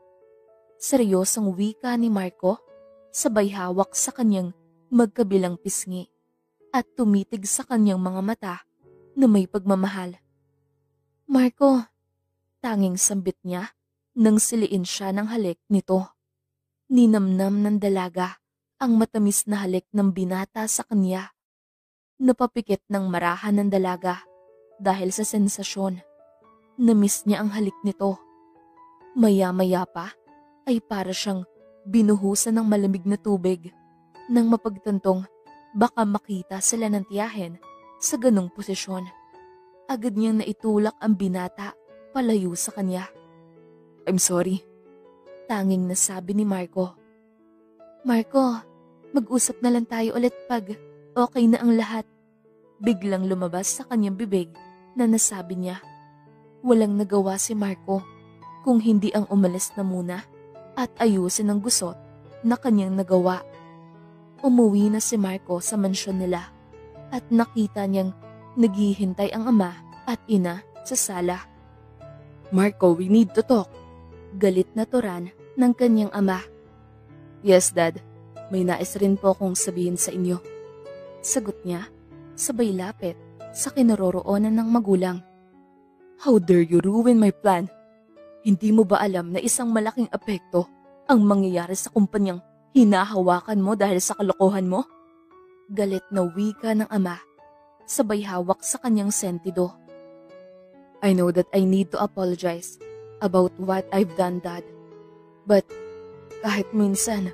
Seryosong wika ni Marco, sabay hawak sa kanyang magkabilang pisngi at tumitig sa kanyang mga mata na may pagmamahal. Marco, tanging sambit niya nang siliin siya ng halik nito. Ninamnam ng dalaga ang matamis na halik ng binata sa kanya. Napapikit ng marahan ng dalaga dahil sa sensasyon. Namiss niya ang halik nito. Maya-maya pa ay para siyang binuhusan ng malamig na tubig nang mapagtantong baka makita sila ng tiyahin sa ganong posisyon. Agad niyang naitulak ang binata palayo sa kanya. I'm sorry. Tanging nasabi ni Marco. Marco, mag-usap na lang tayo ulit pag okay na ang lahat. Biglang lumabas sa kanyang bibig na nasabi niya. Walang nagawa si Marco kung hindi ang umalis na muna at ayusin ang gusot na kanyang nagawa. Umuwi na si Marco sa mansyon nila at nakita niyang naghihintay ang ama at ina sa sala. Marco, we need to talk. Galit na turan ng kanyang ama. Yes, Dad. May nais rin po akong sabihin sa inyo. Sagot niya, sabay lapit sa kinaroroonan ng magulang. How dare you ruin my plan? Hindi mo ba alam na isang malaking apekto ang mangyayari sa kumpanyang hinahawakan mo dahil sa kalokohan mo? Galit na wika ng ama, sabay hawak sa kanyang sentido. I know that I need to apologize about what I've done, Dad. But kahit minsan,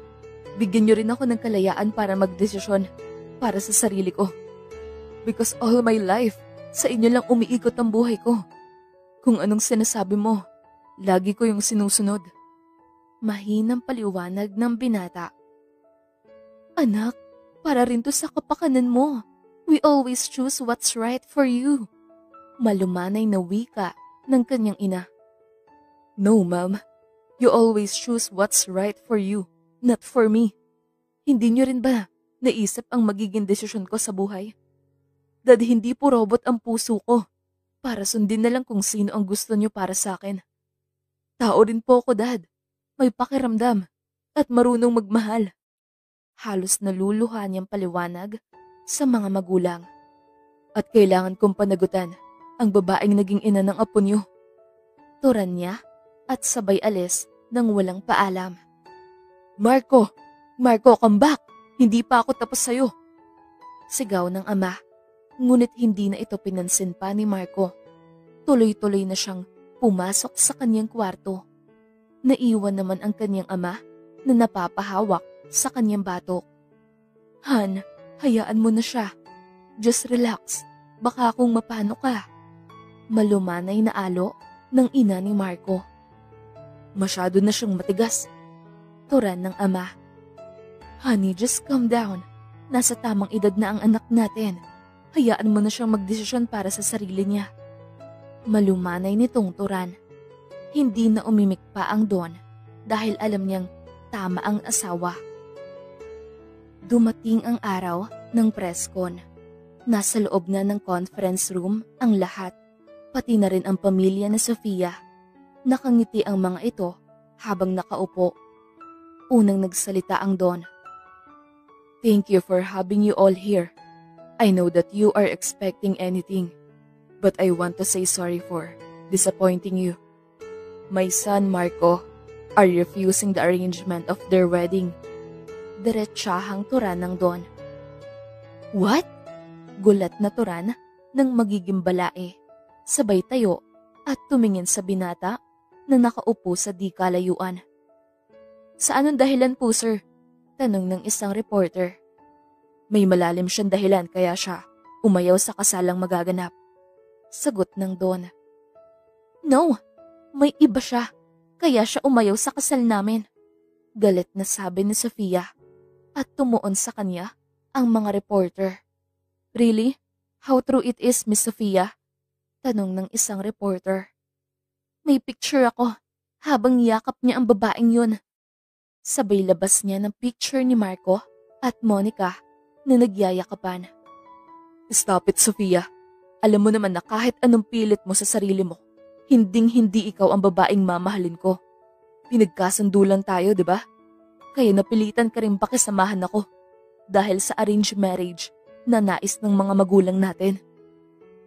bigyan niyo rin ako ng kalayaan para magdesisyon para sa sarili ko. Because all my life, sa inyo lang umiikot ang buhay ko. Kung anong sinasabi mo, lagi ko yung sinusunod. Mahinang paliwanag ng binata. Anak, para rin to sa kapakanan mo. We always choose what's right for you. Malumanay na wika ng kanyang ina. No, Ma'am. You always choose what's right for you, not for me. Hindi niyo rin ba naisip ang magiging desisyon ko sa buhay? Dad, hindi po robot ang puso ko. Para sundin na lang kung sino ang gusto niyo para sa akin. Tao rin po ako, Dad. May pakiramdam at marunong magmahal. Halos naluluha niyang paliwanag sa mga magulang. At kailangan kong panagutan ang babaeng naging ina ng apo niyo. Turan niya at sabay alis nang walang paalam. Marco! Marco, come back! Hindi pa ako tapos sa'yo. Sigaw ng ama. Ngunit hindi na ito pinansin pa ni Marco. Tuloy-tuloy na siyang pumasok sa kanyang kwarto. Naiwan naman ang kanyang ama na napapahawak sa kanyang batok. Han, hayaan mo na siya. Just relax. Baka kung mapano ka. Malumanay na alo ng ina ni Marco. Masyado na siyang matigas. Turan ng ama. Honey, just calm down. Nasa tamang edad na ang anak natin. Hayaan mo na siyang magdesisyon para sa sarili niya. Malumanay nitong turan. Hindi na umimik pa ang Don dahil alam niyang tama ang asawa. Dumating ang araw ng press con. Nasa loob na ng conference room ang lahat, pati na rin ang pamilya na Sofia. Nakangiti ang mga ito habang nakaupo. Unang nagsalita ang Don. Thank you for having you all here. I know that you are expecting anything, but I want to say sorry for disappointing you. My son Marco, are refusing the arrangement of their wedding. Diretsahang Turan ng Don. What? Gulat na Turan nang magiging balae. Sabay tayo at tumingin sa binata na nakaupo sa di kalayuan. Sa anong dahilan po, sir? Tanong ng isang reporter. May malalim siyang dahilan kaya siya umayaw sa kasalang magaganap. Sagot ng Don. No, may iba siya. Kaya siya umayaw sa kasal namin. Galit na sabi ni Sofia at tumuon sa kanya ang mga reporter. Really? How true it is, Miss Sofia? Tanong ng isang reporter. May picture ako habang yakap niya ang babaeng yun. Sabay labas niya ng picture ni Marco at Monica na nagyayakapan. Stop it, Sofia. Alam mo naman na kahit anong pilit mo sa sarili mo, hinding-hindi ikaw ang babaeng mamahalin ko. Pinagkasundulan tayo, di ba? Kaya napilitan ka rin pakisamahan ako dahil sa arranged marriage na nais ng mga magulang natin.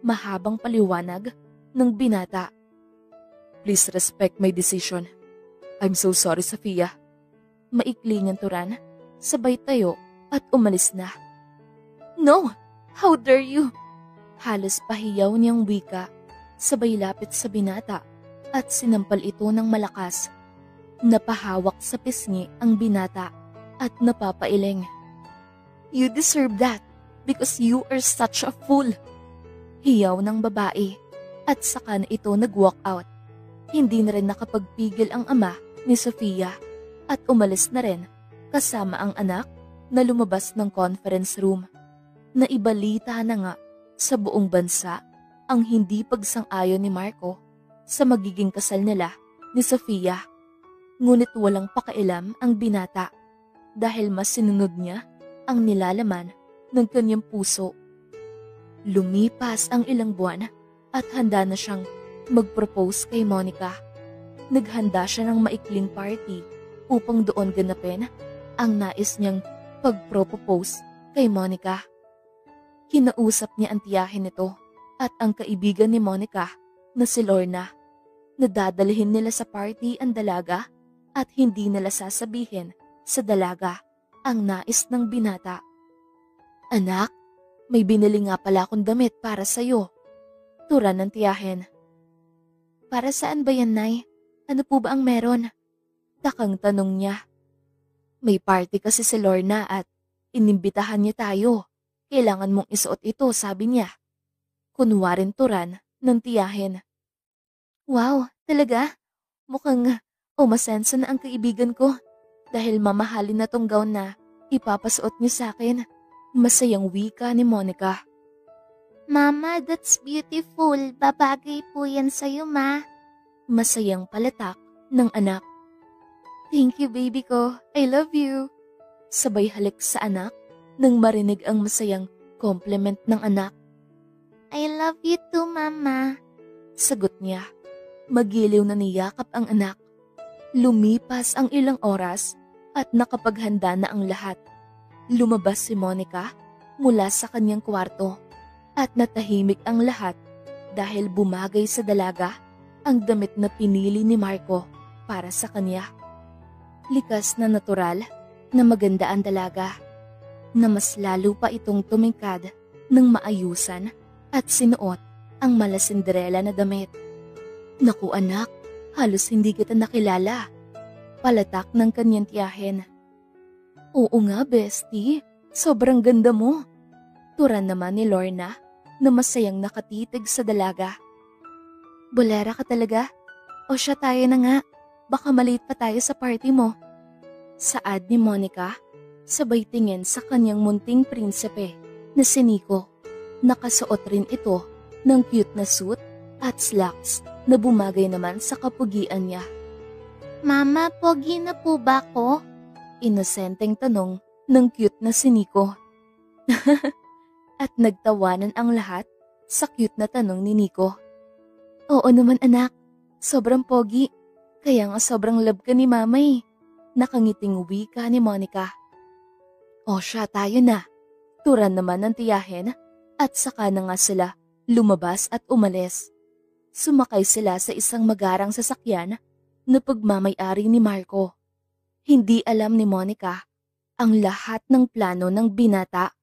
Mahabang paliwanag ng binata. Please respect my decision. I'm so sorry, Sofia. Maikli niyang Turan, sabay tayo at umalis na. No! How dare you? Halos pahiyaw niyang wika, sabay lapit sa binata at sinampal ito ng malakas. Napahawak sa pisngi ang binata at napapailing. You deserve that because you are such a fool. Hiyaw ng babae at saka na ito nag-walk out. Hindi na rin nakapagpigil ang ama ni Sofia at umalis na rin kasama ang anak na lumabas ng conference room. Naibalita na nga sa buong bansa ang hindi pagsang-ayon ni Marco sa magiging kasal nila ni Sofia. Ngunit walang pakialam ang binata dahil mas sinunod niya ang nilalaman ng kanyang puso. Lumipas ang ilang buwan at handa na siyang mag-propose kay Monica. Naghanda siya ng maikling party upang doon ganapin ang nais niyang pag-propose kay Monica. Kinausap niya ang tiyahin nito at ang kaibigan ni Monica na si Lorna. Nadadalhin nila sa party ang dalaga at hindi nila sasabihin sa dalaga ang nais ng binata. Anak, may binili nga pala akong damit para sa'yo. Turan ng tiyahin. Para saan ba yan, Nay? Ano po ba ang meron? Takang tanong niya. May party kasi si Lorna at inimbitahan niya tayo. Kailangan mong isuot ito, sabi niya. Kunwaring Turan ng tiyahin. Wow, talaga? Mukhang umasenso na ang kaibigan ko dahil mamahalin na tong gown na ipapasuot niyo sa akin. Masayang wika ni Monica. Mama, that's beautiful. Babagay po yan sa'yo, Ma. Masayang palatak ng anak. Thank you, baby ko. I love you. Sabay halik sa anak nang marinig ang masayang compliment ng anak. I love you too, Mama. Sagot niya. Magiliw na niyakap ang anak. Lumipas ang ilang oras at nakapaghanda na ang lahat. Lumabas si Monica mula sa kanyang kwarto at natahimik ang lahat dahil bumagay sa dalaga ang damit na pinili ni Marco para sa kanya. Likas na natural na maganda ang dalaga na mas lalo pa itong tumingkad ng maayusan at sinuot ang mala Cinderella na damit. Naku anak, halos hindi kita nakilala. Palatak ng kanyang tiyahin. Oo nga, bestie. Sobrang ganda mo. Turan naman ni Lorna na masayang nakatitig sa dalaga. Bolera ka talaga? O siya tayo na nga. Baka maliit pa tayo sa party mo. Saad ni Monica, sabay tingin sa kanyang munting prinsipe na si Nico. Nakasuot rin ito ng cute na suit at slacks na bumagay naman sa kapugian niya. Mama, pogi na po ba ko? Inosenteng tanong ng cute na si Nico. At nagtawanan ang lahat sa cute na tanong ni Nico. Oo naman anak, sobrang pogi. Kaya nga sobrang love ka ni Mama eh. Nakangiting wika ni Monica. O siya, tayo na. Turan naman ng tiyahin at saka na nga sila lumabas at umalis. Sumakay sila sa isang magarang sasakyan na pagmamay-ari ni Marco. Hindi alam ni Monica ang lahat ng plano ng binata.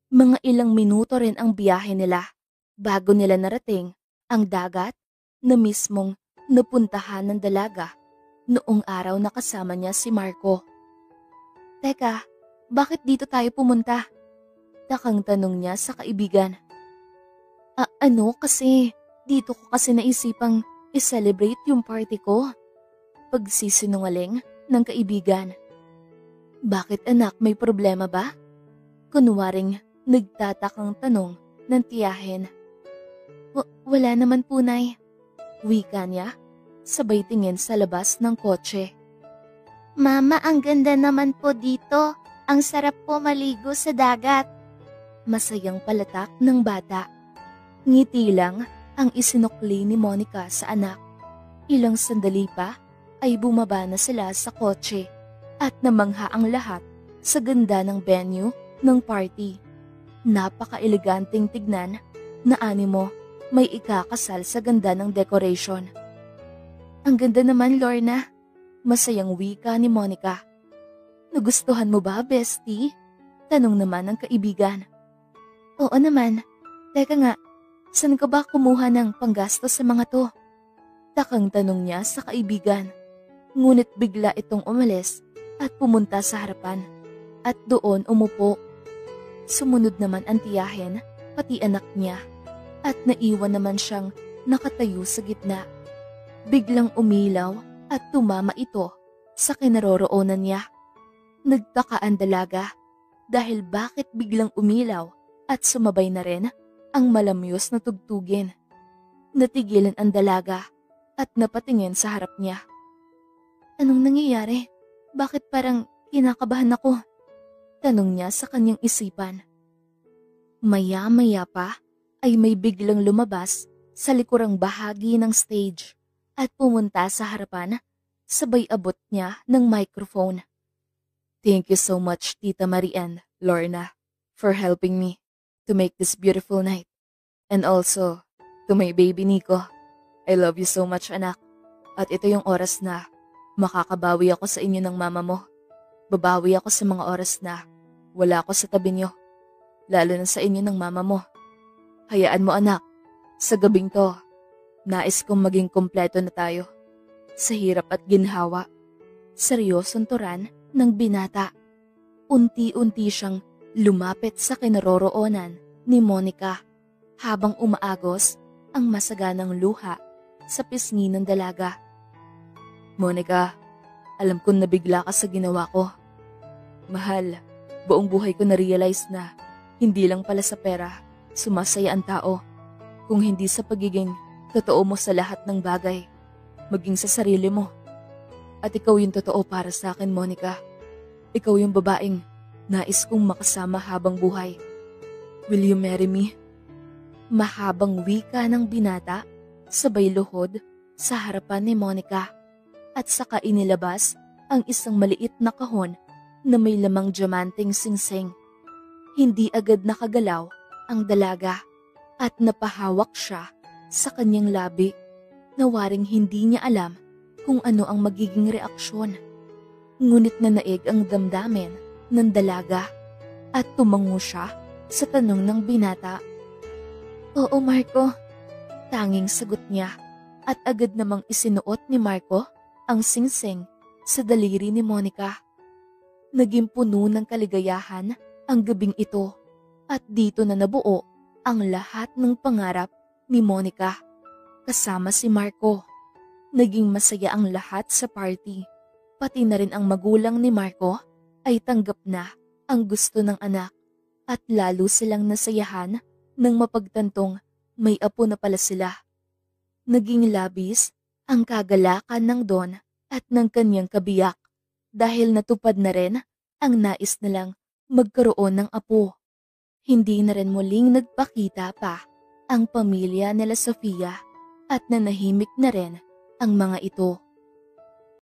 Mga ilang minuto rin ang biyahe nila bago nila narating ang dagat na mismong napuntahan ng dalaga noong araw na kasama niya si Marco. Teka, bakit dito tayo pumunta? Takang tanong niya sa kaibigan. Kasi dito ko kasi naisipang i-celebrate yung party ko. Pagsisinungaling ng kaibigan. Bakit anak, may problema ba? Kunwaring nagtatakang tanong ng tiyahin. Wala naman po, Nay. Wika niya, sabay tingin sa labas ng kotse. Mama, ang ganda naman po dito. Ang sarap po maligo sa dagat. Masayang palatak ng bata. Ngiti lang ang isinukli ni Monica sa anak. Ilang sandali pa ay bumaba na sila sa kotse at namangha ang lahat sa ganda ng venue ng party. Napaka-eleganteng tignan na animo may ikakasal sa ganda ng decoration. Ang ganda naman, Lorna. Masayang wika ni Monica. Nagustuhan mo ba, bestie? Tanong naman ng kaibigan. Oo naman. Teka nga, saan ka ba kumuha ng panggastos sa mga to? Takang tanong niya sa kaibigan. Ngunit bigla itong umalis at pumunta sa harapan at doon umupo. Sumunod naman ang tiyahin, pati anak niya, at naiwan naman siyang nakatayo sa gitna. Biglang umilaw at tumama ito sa kinaroroonan niya. Nagtaka ang dalaga dahil bakit biglang umilaw at sumabay na rin ang malamyos na tugtugin. Natigilan ang dalaga at napatingin sa harap niya. Anong nangyayari? Bakit parang kinakabahan ako? Tanong niya sa kanyang isipan. Maya-maya pa ay may biglang lumabas sa likurang bahagi ng stage at pumunta sa harapan, sabay abot niya ng microphone. Thank you so much, Tita Marie and Lorna, for helping me to make this beautiful night. And also, to my baby Nico. I love you so much, anak. At ito yung oras na makakabawi ako sa inyo ng mama mo. Babawi ako sa mga oras na wala ako sa tabi niyo, lalo na sa inyo ng mama mo. Hayaan mo, anak, sa gabing to, nais kong maging kompleto na tayo. Sa hirap at ginhawa, seryosong turan ng binata. Unti-unti siyang lumapit sa kinaroroonan ni Monica habang umaagos ang masaganang luha sa pisngi ng dalaga. Monica, alam kong nabigla ka sa ginawa ko. Mahal, buong buhay ko na-realize na hindi lang pala sa pera sumasaya ang tao, kung hindi sa pagiging totoo mo sa lahat ng bagay, maging sa sarili mo. At ikaw yung totoo para sa akin, Monica. Ikaw yung babaeng nais kong makasama habang buhay. Will you marry me? Mahabang wika ng binata, sabay luhod sa harapan ni Monica, at saka inilabas ang isang maliit na kahon na may lamang diamanteng singsing. Hindi agad nakagalaw ang dalaga at napahawak siya sa kanyang labi na waring hindi niya alam kung ano ang magiging reaksyon. Ngunit nanaig ang damdamin ng dalaga at tumango siya sa tanong ng binata. Oo, Marco. Tanging sagot niya at agad namang isinuot ni Marco ang singsing sa daliri ni Monica. Naging puno ng kaligayahan ang gabing ito at dito na nabuo ang lahat ng pangarap ni Monica kasama si Marco. Naging masaya ang lahat sa party. Pati na rin ang magulang ni Marco ay tanggap na ang gusto ng anak at lalo silang nasayahan nang mapagtantong may apo na pala sila. Naging labis ang kagalakan ng Don at ng kanyang kabiyak dahil natupad na rin ang nais nilang magkaroon ng apo. Hindi na rin muling nagpakita pa ang pamilya nila Sofia at nanahimik na rin ang mga ito.